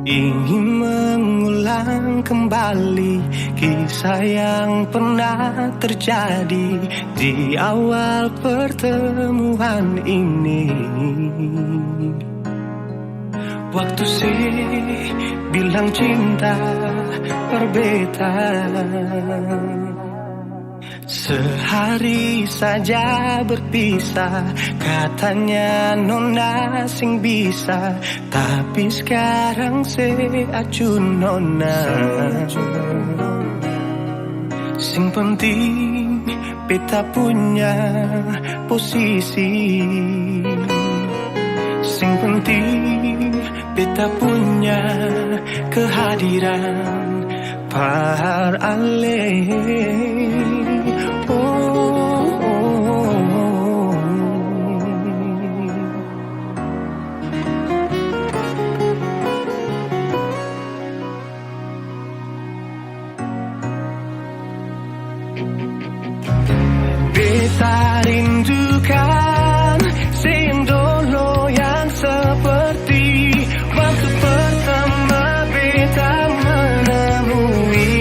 ingin mengulang kembali kisah yang pernah terjadi di awal pertemuan ini. Waktu sih bilang cinta berbeda, sehari saja berpisah, katanya nona sing bisa, tapi sekarang se acun nona. Sing penting beta punya posisi, sing penting beta punya kehadiran par ale. Beta rindukan sing dulu yang seperti waktu pertama beta menemui.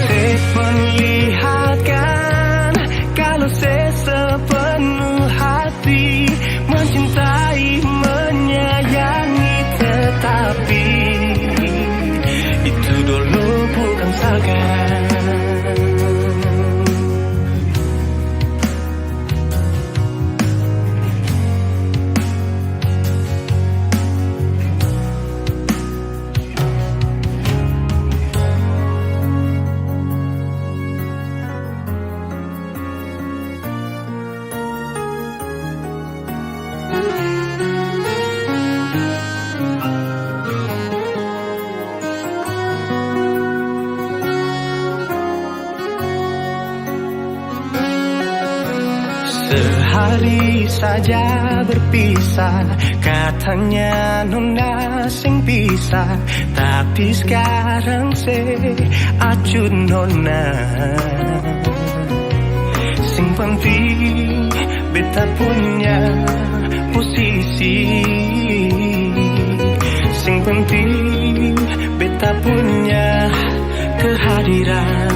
Saya perlihatkan kalau saya sepenuh hati mencintai, menyayangi, tetapi itu dulu bukan sekarang. Sehari saja berpisah, katanya nona sing bisa, tapi sekarang se acun nona. Sing penting beta punya posisi, sing penting beta punya kehadiran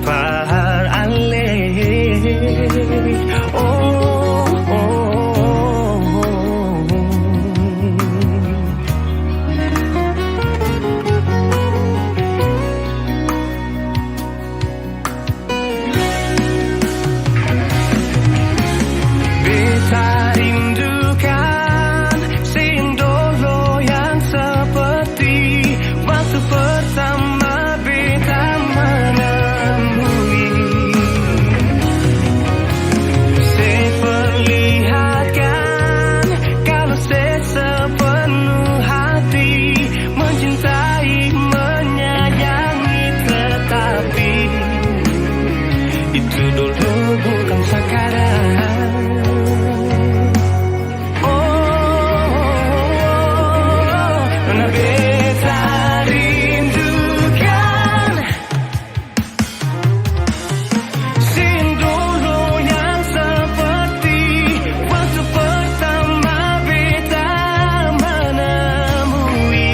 par ale. Beta rindukan sing dulu yang seperti waktu pertama beta menemui. Saya perlihatkan kalau saya sepenuh hati mencintai, menyayangi, tetapi itu dulu bukan sekarang. Beta rindukan sing dulu yang seperti waktu pertama beta menemui.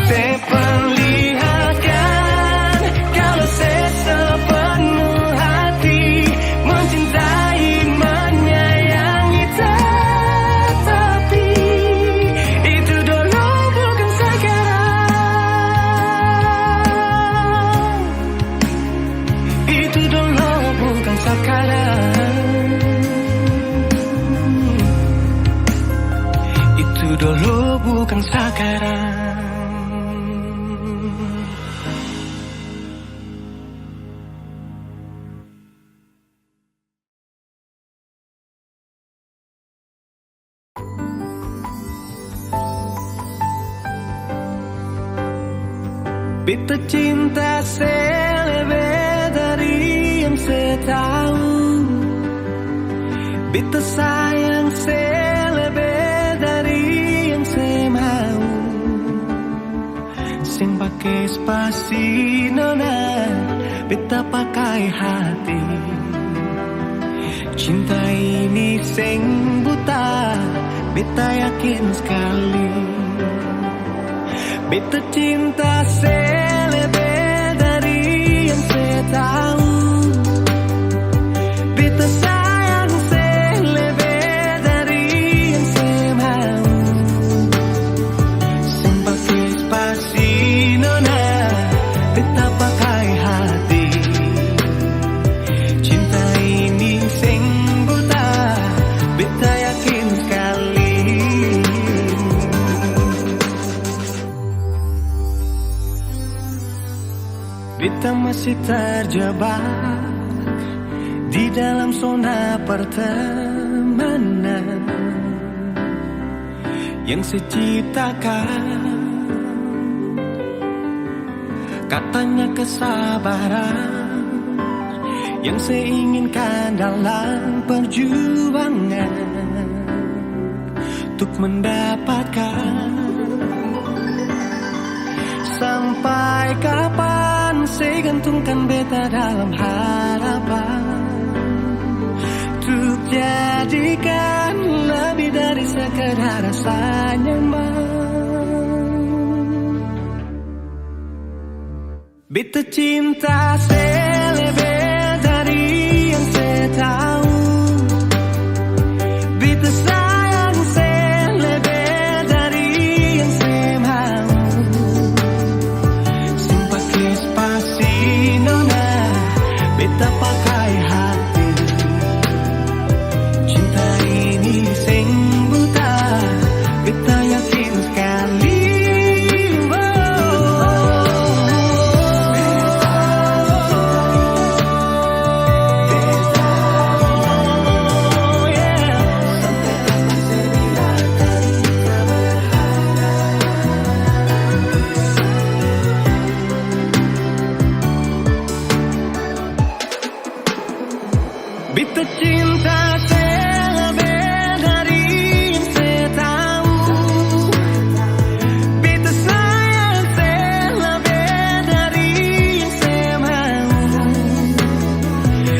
Saya perlihatkan kalau saya sepenuh hati mencintai, menyayangi, tetapi itu dulu bukan sekarang. Itu dulu bukan sekarang. Itu dulu bukan sekarang. Beta cinta selebih dari yang saya tahu, beta sayang selebih dari yang saya mau. Sing pakai spasi nona, beta pakai hati. Cinta ini sing buta, beta yakin sekali, beta cinta selebih dari yang saya tahu. Beta sayang selebih dari yang saya mau. Sempake spasi nona, beta pakai hati. Cinta ini sing buta, beta yakin sekali. Beta masih terjebak di dalam zona pertemanan yang seciptakan. Katanya kesabaran yang saya inginkan dalam perjuangan untuk mendapatkan. Sampai kapan saya gantungkan beta dalam harapan untuk jadikan lebih dari sekedar rasa nyaman. Beta cinta selebih dari yang saya tahu. Beta sayang selebih dari yang saya mau. Simpake spasi nona, beta pakai hati. Cinta ini sing buta, beta yakin sekali. Beta cinta selebih dari yang saya tahu. Beta sayang selebih dari yang saya mau.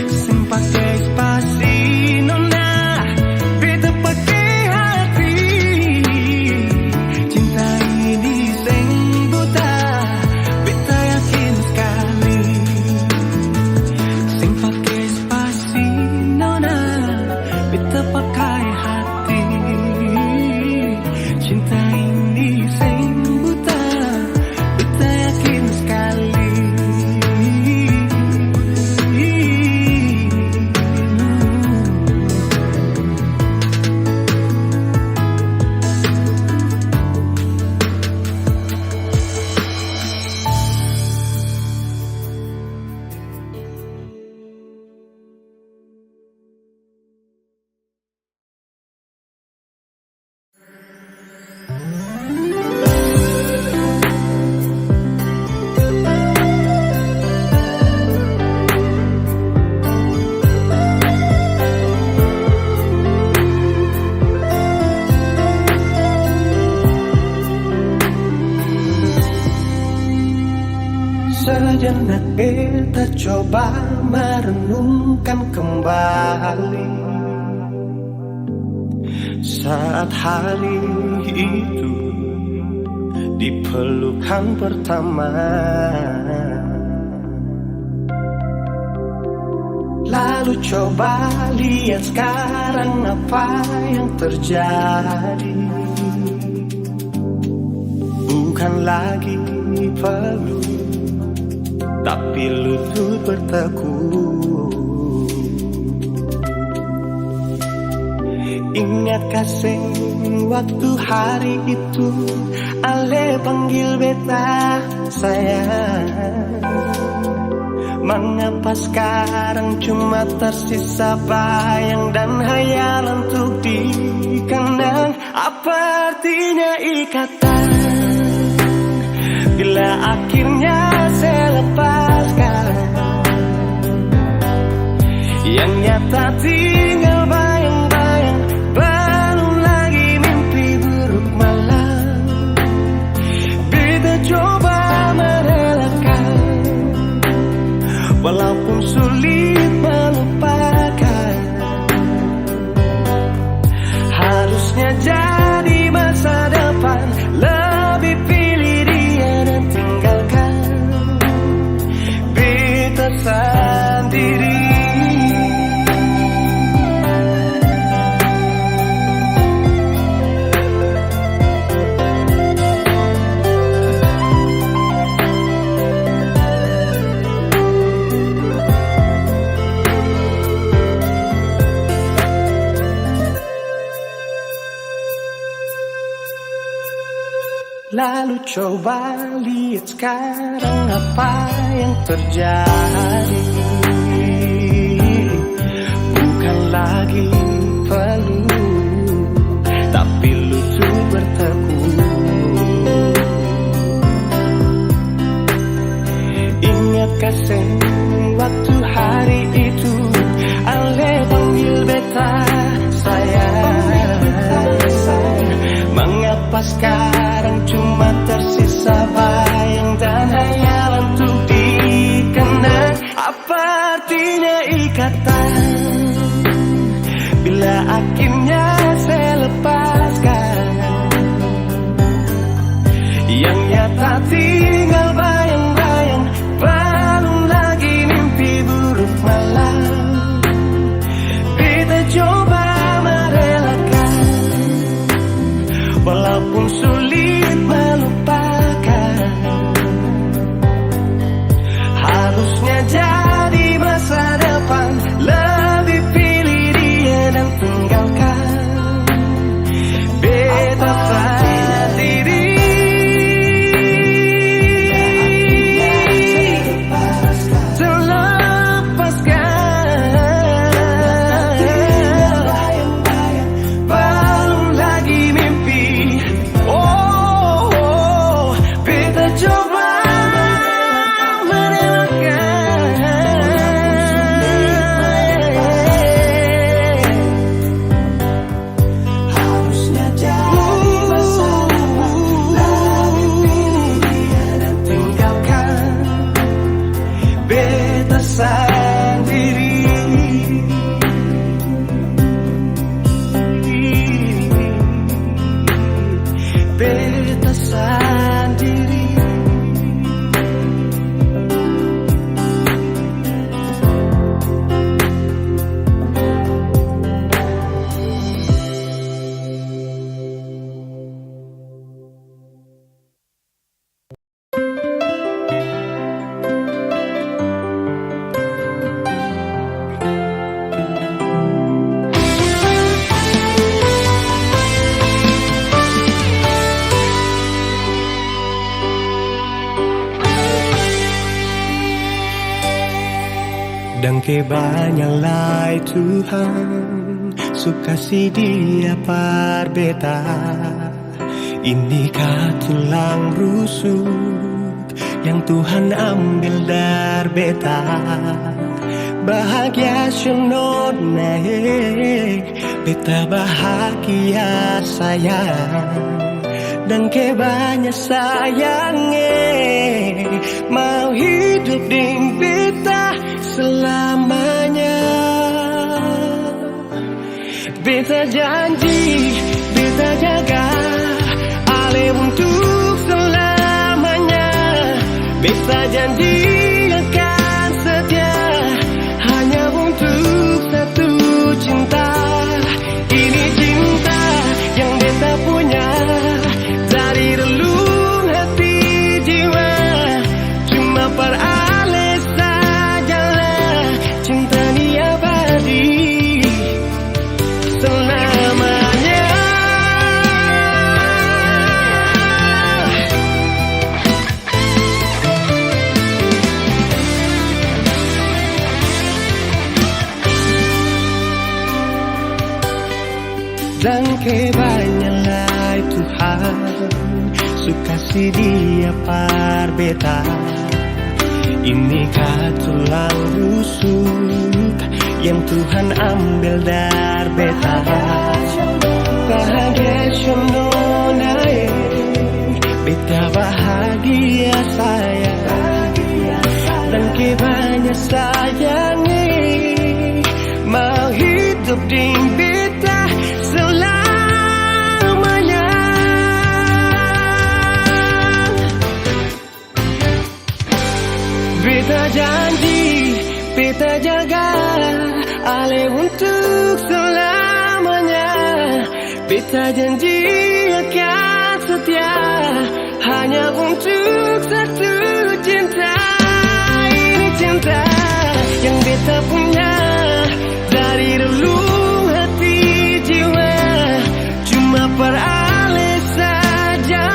Simpake spasi nona, beta pakai hati. Cinta ini sing buta, beta yakin sekali. Simpake spasi nona, beta pakai hati. Cinta ini sing buta, beta yakin sekali. Sejenak beta coba merenungkan kembali saat hari itu di pelukan pertama. Lalu coba lihat sekarang apa yang terjadi. Bukan lagi peluk, tapi lutut bertekuk. Ingat kasih waktu hari itu Ale panggil beta sayang. Mengapa sekarang cuma tersisa bayang dan hayal untuk dikenang? Apa artinya ikatan bila akhirnya saya lepaskan? Yang nyata tinggal bayang-bayang, belum lagi mimpi buruk malam. Beta coba merelakan, walaupun sulit melupakan. Harusnya jangan Lalu coba lihat sekarang apa yang terjadi. Bukan lagi peluk, tapi lutut bertekuk. Ingatkah waktu hari itu Ale panggil beta sayang. Mengapa sekarang cuma tersisa bayang dan hayalan untuk dikenang? Apa artinya ikatan bila akhirnya saya lepaskan? Yang nyata tinggal bayang-bayang, belum lagi mimpi buruk malam. Kita coba merelakan, walaupun sulit melupakan. Harusnya jadi masa depan, lebih pilih dia dan tinggalkan beta sendiri. Dan kebanyalah Tuhan suka si dia par beta. Inikah tulang rusuk yang Tuhan ambil dari beta? Bahagia syonod naik, beta bahagia sayang. Dan kebanyak sayangnya mau hidup di beta selamanya. Beta janji, beta jaga Ale untuk selamanya. Beta janji akan setia hanya untuk satu cinta. Ini cinta yang beta punya dari relung hati jiwa. Cuma per Ale sajalah cinta ni abadi selamanya. Dan kebanyalah Tuhan suka si dia par beta. Inikah tulang rusuk yang Tuhan ambil dari beta? Bahagia syonod naik, beta bahagia sayang. Dan kebanyak sayangnya mau hidup di beta selamanya. Beta janji, beta jaga Ale untuk selamanya. Beta janji akan setia hanya untuk satu cinta. Ini cinta yang beta punya dari relung hati jiwa. Cuma per Ale saja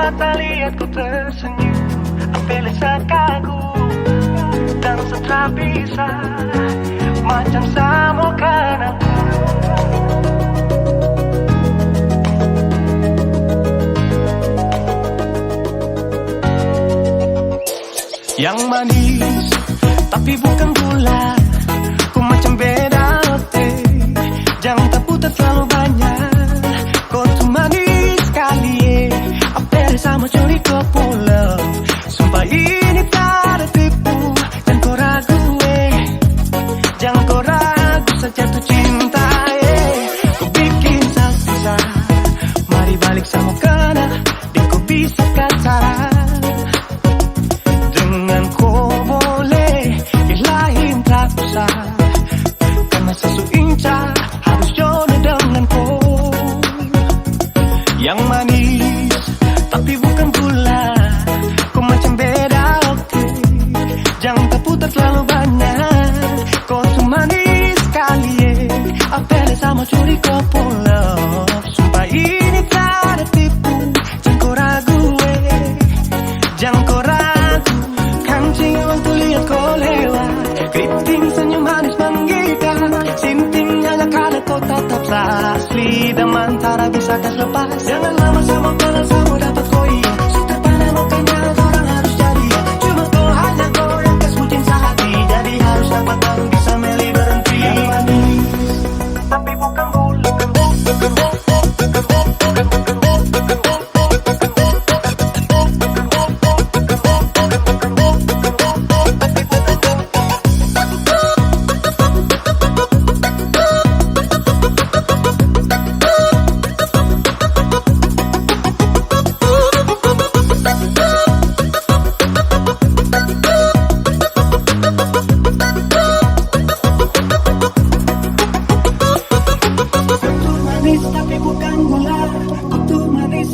tak lihatku tersenyum, apalagi sekagum dan setelah bisa macam sama kan aku. Yang manis tapi bukan gula, ku macam beda teh. Jangan tak putar terlalu banyak, kau tuh manis sekali. Apel sama curi kau pulau, sumpah ini tak ada tipu. Jangan kau ragu jangan kau ragu saja tuh cinta. Kau bikin salsa, mari balik sama kena, di kau bisa cara. Karena sesu inca harus jodoh denganku. Yang manis tapi bukan gula, kau macam beda oke. Jangan tak putar terlalu banyak, kau tuh manis sekali. Apel sama curi kau pulau, sumpah ini tak ada tipu. Jangan kau ragu jangan kau ragu. Kancing waktu lihat kau lewat, keriting senyum manis menggigit, sintingnya kalau kau tetap asli dan mantara bisa kas lepas. Jangan lama sama kenal sama dapat kau iya, sudah pada makanya orang harus jadi ya. Cuma kau hanya kau yang kas bucin sehati, jadi harus dapat baru bisa meli berhenti. Yang manis tapi bukan gula.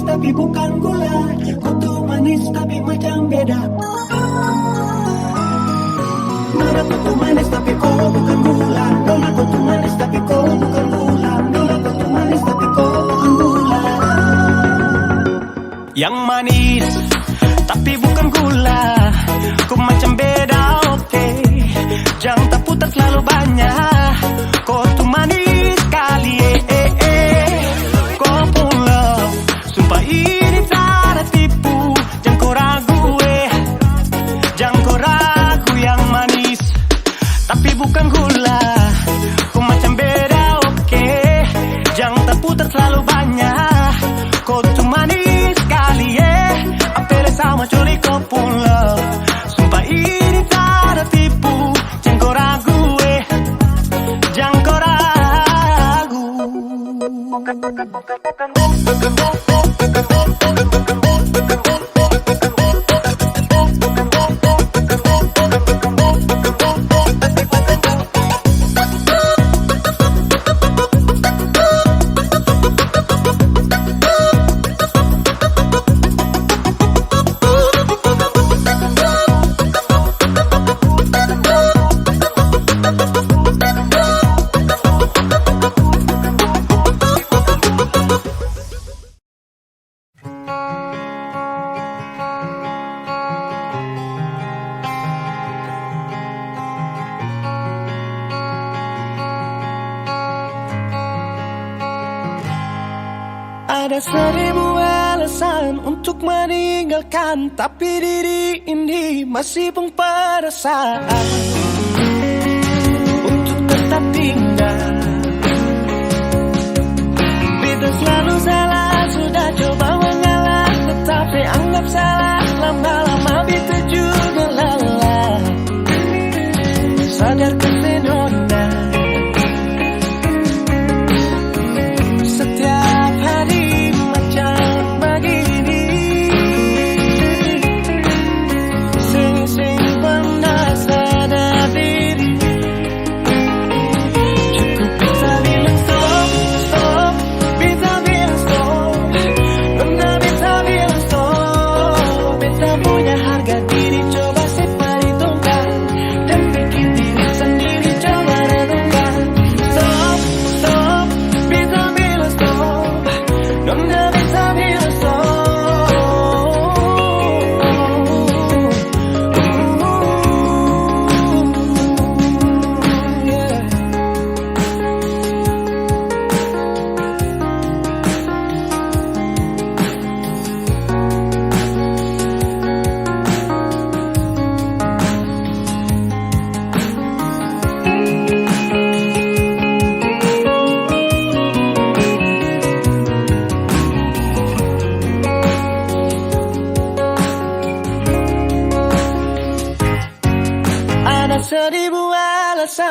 Tapi bukan gula, kutu manis tapi macam beda. Nona kutu manis tapi kau bukan gula, nona kutu manis tapi kau bukan gula, nona kutu manis tapi kau bukan gula. Yang manis tapi bukan gula, kau macam beda oke. Jangan tak putar terlalu banyak, kau tuh manis sekali. Kau pulau, sumpah ini tak ada tipu. Jangan kau ragu jangan kau ragu. Yang manis tapi bukan gula, kau macam beda oke. Jangan tak putar terlalu banyak, kau tuh manis sekali. Apel sama curi kau pulau, sumpah ini tak ada tipu. Jangan kau ragu jangan kau ragu. Ada 1000 alasan untuk meninggalkan, tapi diri ini masih pun perasaan untuk tetap tinggal. Beta selalu salah, sudah coba mengalah, tetap saya anggap salah. Lama-lama beta juga lelah, sadar kesenona. Setiap hari sing pernah sadar.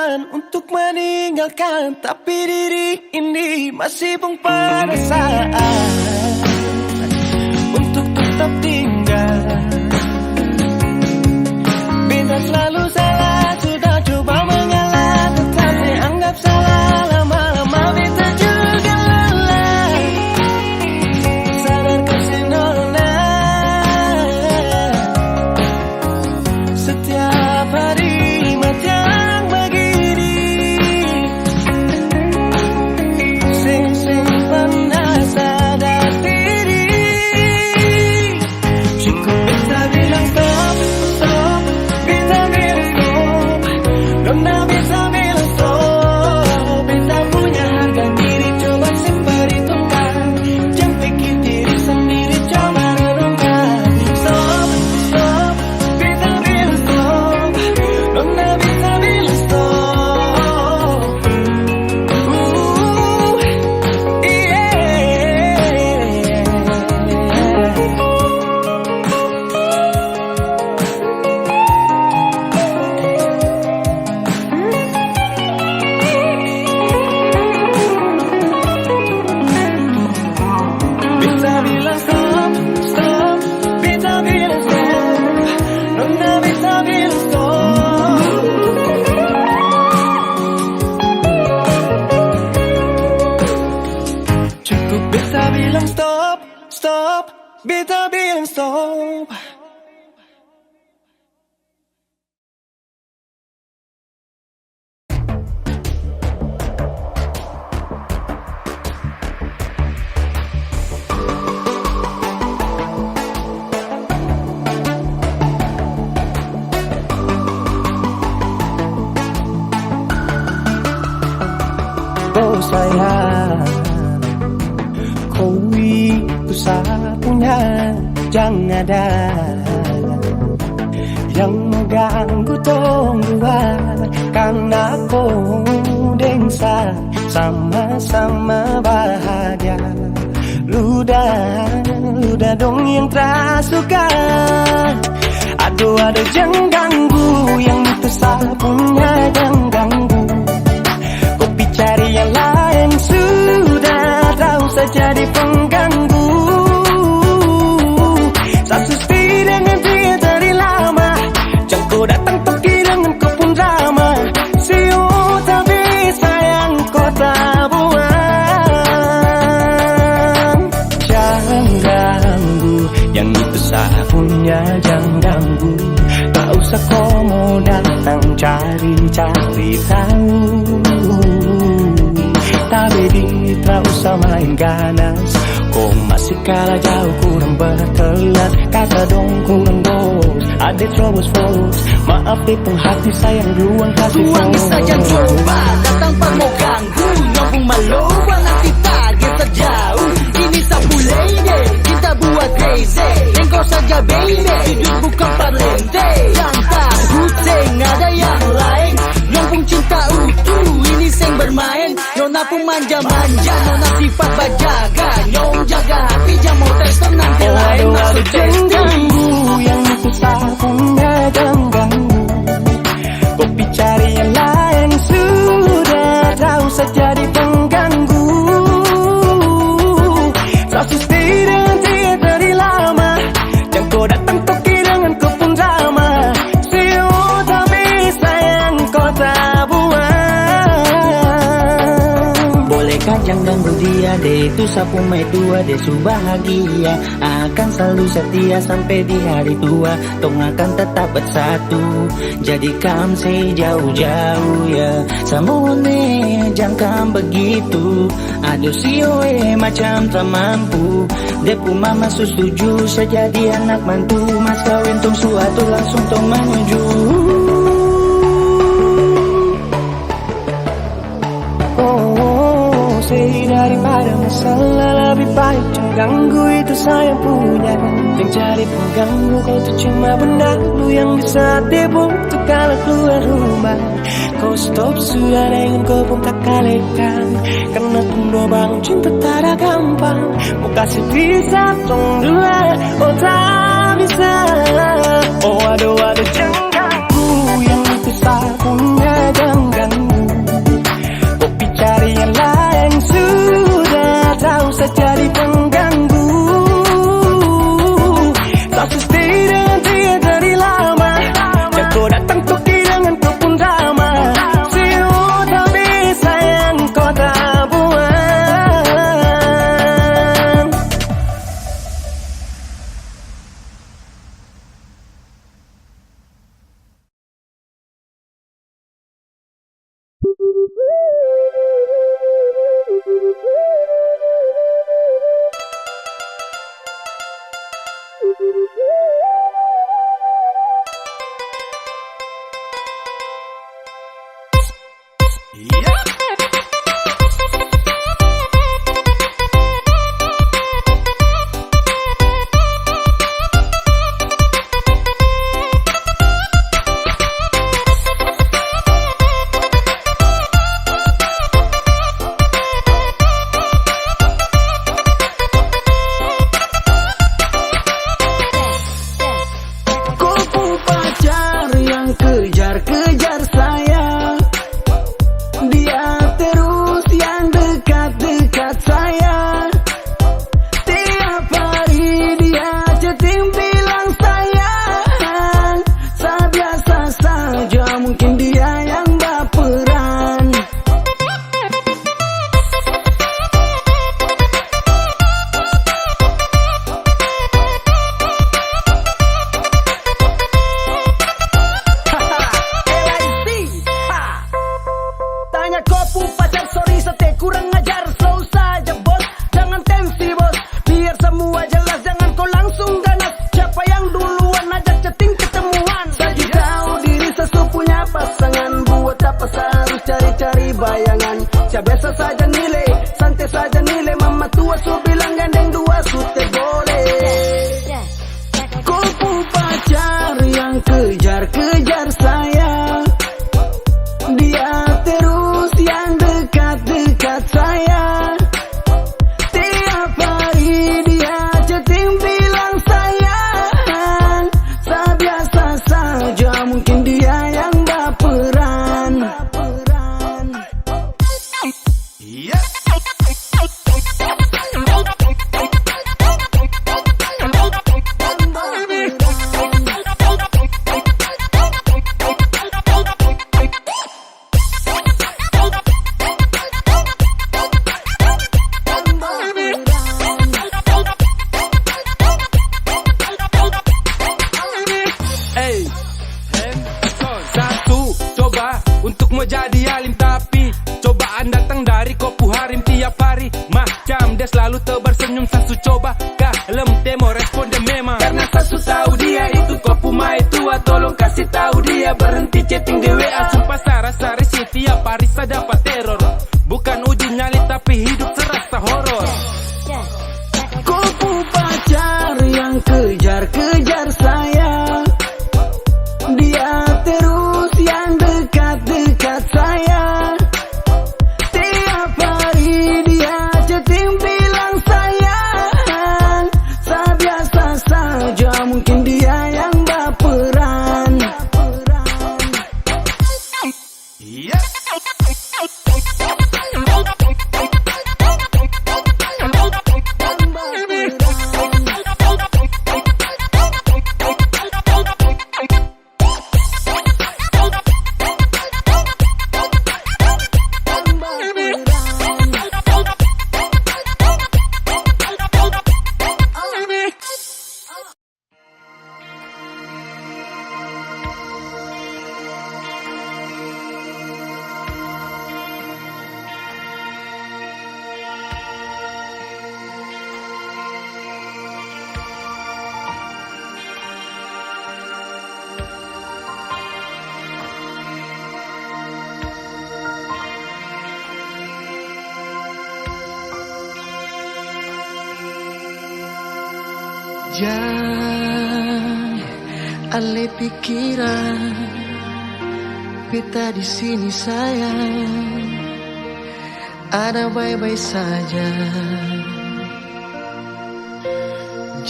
memutuskan untuk meninggalkan, tapi diri ini masih pun pada saat untuk tetap tinggal. Beta selalu salah, sudah coba mengalah, tetapi anggap salah, lama-lama beta juga lelah. Sadarkah Senona, setiap hari macam begini, sing pernah sadar diri. Cukup beta bilang stop, stop, beta bilang stop, nona bisa bilang stop. Beta punya harga diri, coba perhitungkan, jangan pikir diri sendiri, coba renungkan. Stop, stop, beta bilang stop, nona bisa bilang stop. Beta bilang stop, stop, beta bilang stop, nona bisa bilang stop. Cukup beta bilang stop, stop, beta bilang stop. Oh sayang, kau itu satunya, jangan ada yang mengganggu tong dua, karena kau dengsa sama-sama bahagia. Ludah dong yang tersuka, aduh ada jangan ganggu, yang itu sapunya jangan ganggu. Kopi cari yang lain, sudah tahu saja di pengganggu. Satu dengan dia dari lama, jangan kau datang pergi dengan kau pun drama. Siu tapi sayang kau tak buang. Jangan ganggu, yang itu sapunya jangan ganggu. Tak usah kau mau datang cari-cari tahu. Tapi tak usah main ganas, kau masih kalah jauh, kurang berkelas. Kata dong kurang dos, adik terobos fos. Maaf di hati sayang, ruang kasih Tuangi saja coba, datang pak mau ganggu, nyambung malu, nanti target terjauh. Ini sapu lady, kita buat crazy, engkau saja baby, hidup bukan parlente. Jangan takut, seng ada yang lain, nyambung cinta utuh, ini seng bermain. Nona pun manja-manja, nona sifat bajaga, nyong jaga hati, jamu tes nanti lain masuk jangan ganggu, yang itu sapunya jangan ganggu. Kopi cari yang lain, sudah tahu saja di pengganggu. Satu dengan dia dari lama, jangan kau datang pergi dengan kau pun drama. Siu tapi sayang kau tak buang. Bolehkah jangan ganggu dia, deh itu sapu mai tua, deh su bahagia. Akan selalu setia sampai di hari tua, tong akan tetap bersatu. Jadikan saya jauh-jauh ya, sama nih jangan begitu. Aduh sioe macam tak mampu, depu mama setuju saja jadi anak mantu. Mas kawin tong suatu langsung tong menuju. Daripada masalah lebih baik jangan ganggu, itu sayang punya. Yang cari pengganggu kau tuh cuma benda lu yang bisa tipu untuk kalau keluar rumah. Kau stop sudah dengan kau pun tak kalekan, karena tunggu bangun cinta tak ada gampang. Mau kasih bisa tong dua, oh tak bisa. Oh aduh jangan ganggu, yang itu sapunya jangan ganggu. tes saja nilai mama tua so bilang gandeng dua sute boleh. Kupu pacar yang kejar-kejar saya, dia terus yang dekat-dekat saya. Tiap hari dia chatting bilang sayang, biasa saja mungkin dia yang baperan. Untuk mau jadi alim tapi cobaan datang dari kopu harim tiap hari. Macam dia selalu tebar senyum sasu coba kalem demo respon dia memang. Karena sasu tahu dia itu kopu mai tua. Tolong kasih tahu dia berhenti chatting di WA. Sumpah saya risih tiap hari saya dapat teror. Bukan uji nyali tapi hidup serasa horor. Kopu pacar yang kejar-kejar saya, dia terus yang dekat-dekat saya. Tiap hari dia chatting bilang sayang, biasa saja mungkin dia yang baperan. Jangan alih pikiran, beta di sini sayang, ada baik-baik saja.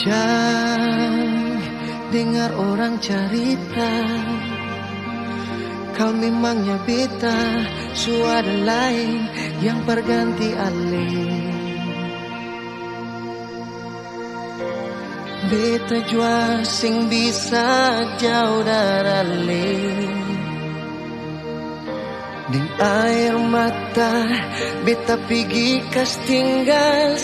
Jangan dengar orang cerita, kau memangnya beta, suara lain yang berganti alih. Beta jua sing bisa jauh dari ding air mata, beta pergi kas tinggal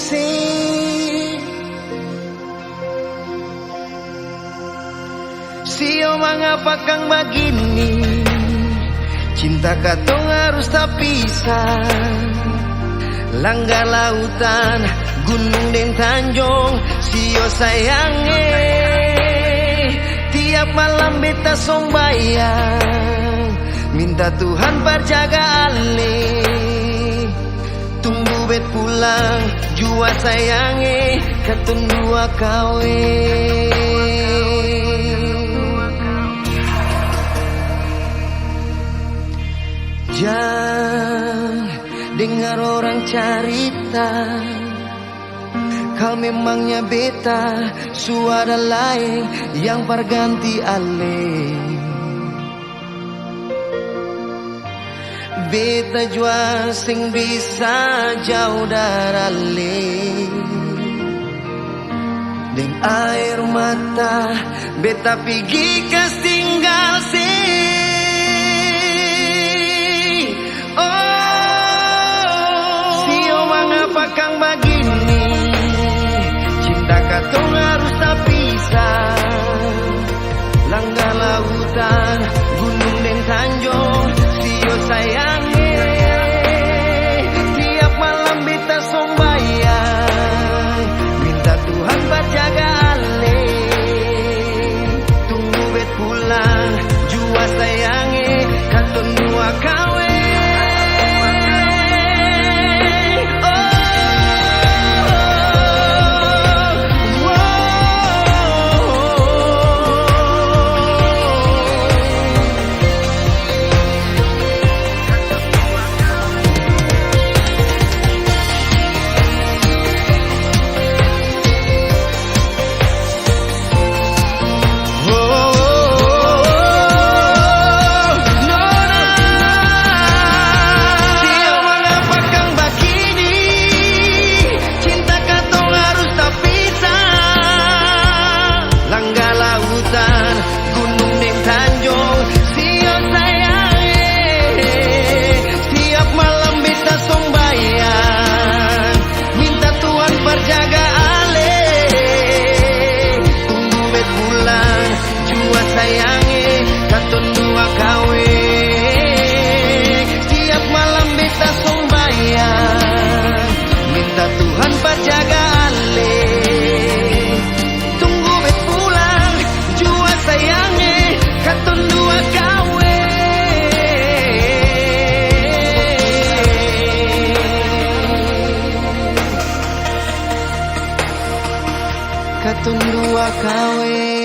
Sio mengapa kang begini, cinta katong harus tak pisah. Langgar lautan, gunung dan tanjung, sio sayange. Tiap malam beta sombayang, minta Tuhan berjaga ale. Tunggu bet pulang, jua sayange, katun dua kawe. Jangan dengar orang cerita, kau memangnya beta, suara lain yang berganti alih. Beta jua sing bisa jauh dari deng air mata, beta pergi kas tinggal Kang begini, cinta katong harus tak pisah. Langgar lautan, gunung dan tanjung, sio sayange. Tiap malam beta sombayang, minta Tuhan berjaga ale. Tunggu bet pulang, jua sayange, katong dua kawe. katun dua kawin.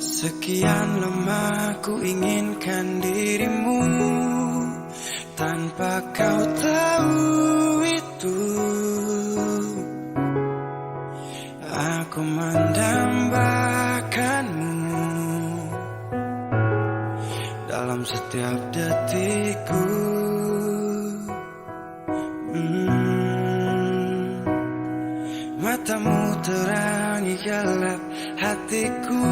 Sekian lama ku inginkan dirimu, tanpa kau tahu itu. Aku mendambakanmu dalam setiap detikku. Matamu terangi gelap hatiku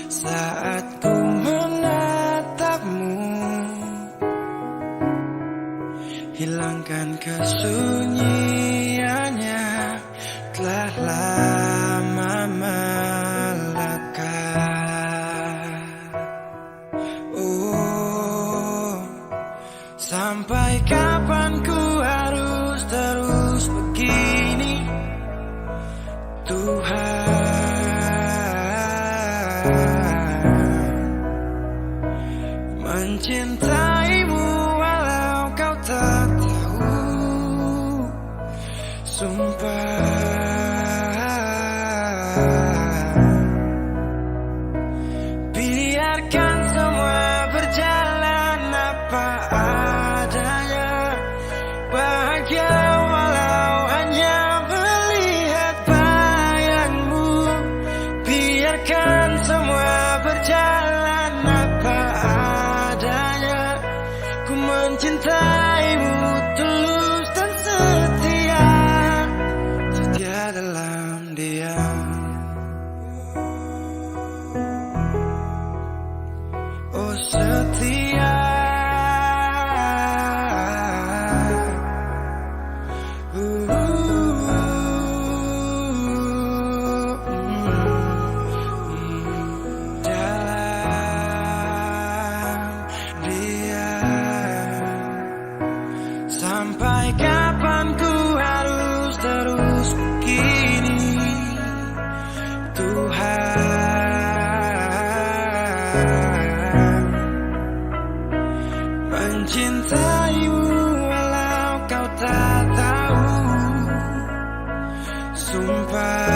saat ku menatapmu, hilangkan kesunyiannya telah lama melekat. Oh, sampai kapan ku harus terus begini, Tuhan? Mencintaimu walau kau tak tahu, sumpah. Biarkan semua berjalan apa adanya, bahagia walau hanya melihat bayangmu. Biarkan semua berjalan apa adanya, ku mencintaimu tulus dan setia, setia dalam diam. Oh setia, sampai kapan ku harus terus begini, Tuhan? Mencintaimu walau kau tak tahu, sumpah.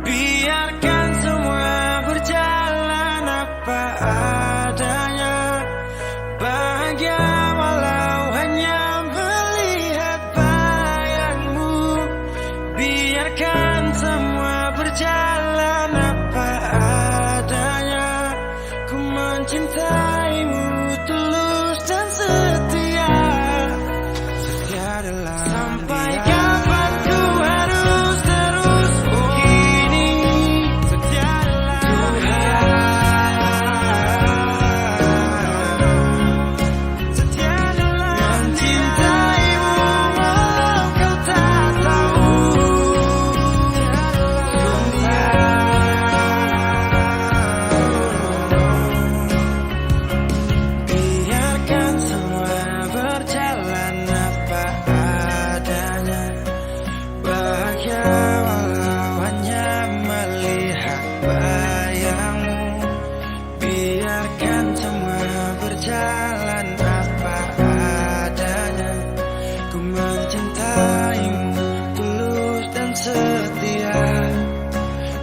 Biarkan semua berjalan apa adanya, bahagia walau hanya melihat bayangmu. Biarkan semua berjalan apa adanya, ku mencintaimu tulus dan setia, setia dalam sampai kapan ku harus terus begini, setia dalam setia dalam mencintaimu walau kau tak tahu, biarkan semua berjalan apa adanya, bahagia walau hanya melihat bayangmu. Biarkan semua berjalan apa adanya, ku mencintaimu tulus dan setia,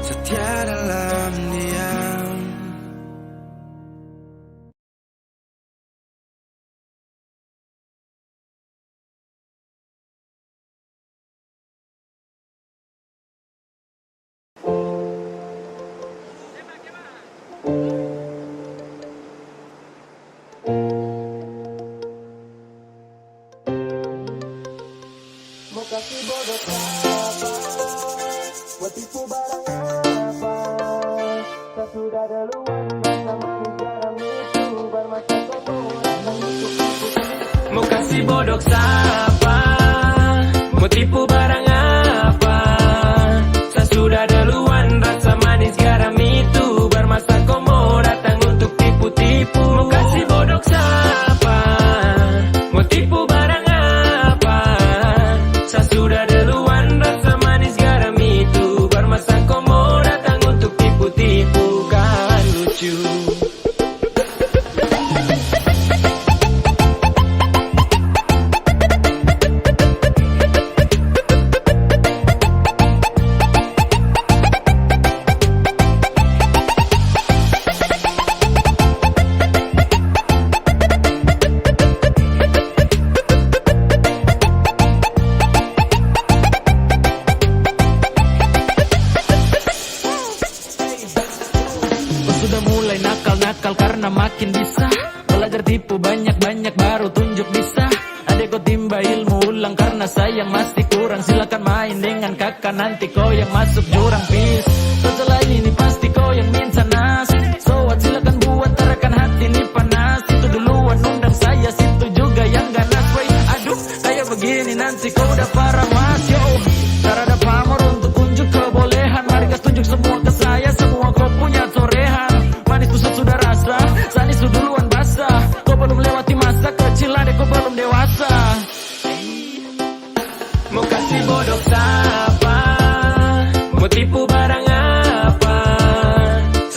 setia dalam diam. Mau kasih bodoh apa, buat tipu barang apa, tak sudah duluan bersama garam itu bermacam kau datang untuk tipu. bodoh siapa? Mau tipu barang apa? Saya sudah duluan, rasa manis garam itu bermasa kau mau datang untuk tipu-tipu. Mau kasih bodoh siapa? Mau tipu barang apa? Saya sudah duluan, rasa manis garam itu bermasa kau mau datang untuk tipu-tipu. Kan lucu. Sudah mulai nakal-nakal karena makin bisa belajar tipu banyak-banyak baru tunjuk bisa. Adek kau timba ilmu ulang karena sayang masih kurang. Silakan main dengan kakak nanti kau yang masuk jurang pis. Setelah ini pasti kau yang minta nas. So what silakan buat terakan hati ini panas. Itu duluan undang saya situ juga yang ganas. Wey aduh kayak begini nanti kau udah parah mas yo. Cara ada pamor untuk unjuk kebolehan. Mari kas tunjuk semua ke saya. Semua kau punya torehan. Manis pusat sudah rasa, sanis sudah duluan basah. Kau belum lewati masa kecil, adek kau belum dewasa. Mau kasih bodoh siapa? Mau tipu barang apa?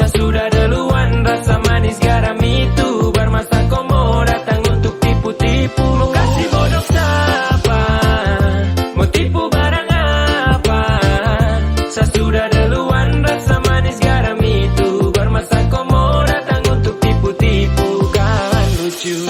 Saya sudah duluan, rasa manis garam itu bermasa kau mau datang untuk tipu-tipu. Mau kasih bodoh siapa? Mau tipu barang apa? Saya sudah duluan, rasa manis garam itu bermasa kau mau datang untuk tipu-tipu. Kan lucu.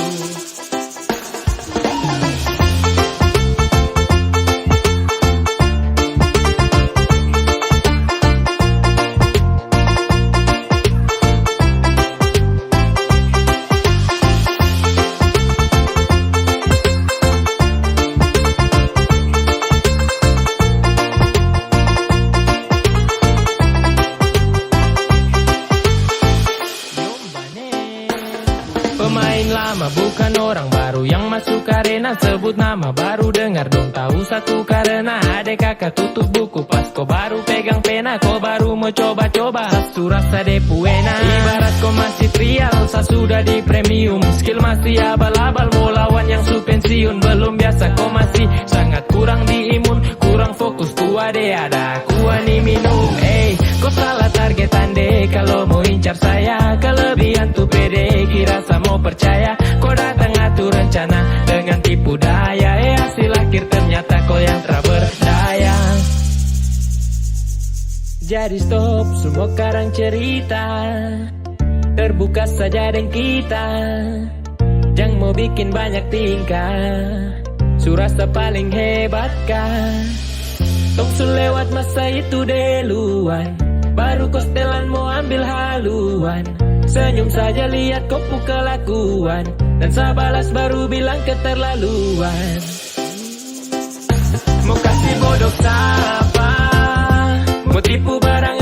Pemain lama bukan orang baru yang masuk arena. Sebut nama baru dengar dong tahu satu karena adek kakak tutup buku pas kau baru pegang pena. Kau baru mau coba-coba su rasa depuena. Ibarat kau masih trial saya sudah di premium. Skill masih abal-abal mau lawan yang su pensiun. Belum biasa kau masih sangat kurang di imun. Kurang fokus ku ade ada ku ani minum. Kau salah targetan deh kalau mau incar saya. Kelebihan tuh pede kira saya mau percaya. Kau datang atur rencana dengan tipu daya. Hasil akhir ternyata kau yang tak berdaya. Jadi stop semua karang cerita. Terbuka saja dengan kita. Jangan mau bikin banyak tingkah. Surasa paling hebat kan. Tong su lewat masa itu duluan. Baru kau setelan mau ambil haluan. Senyum saja lihat kau kelakuan. Dan saya balas baru bilang keterlaluan. Mau kasih bodoh siapa? Mau tipu barang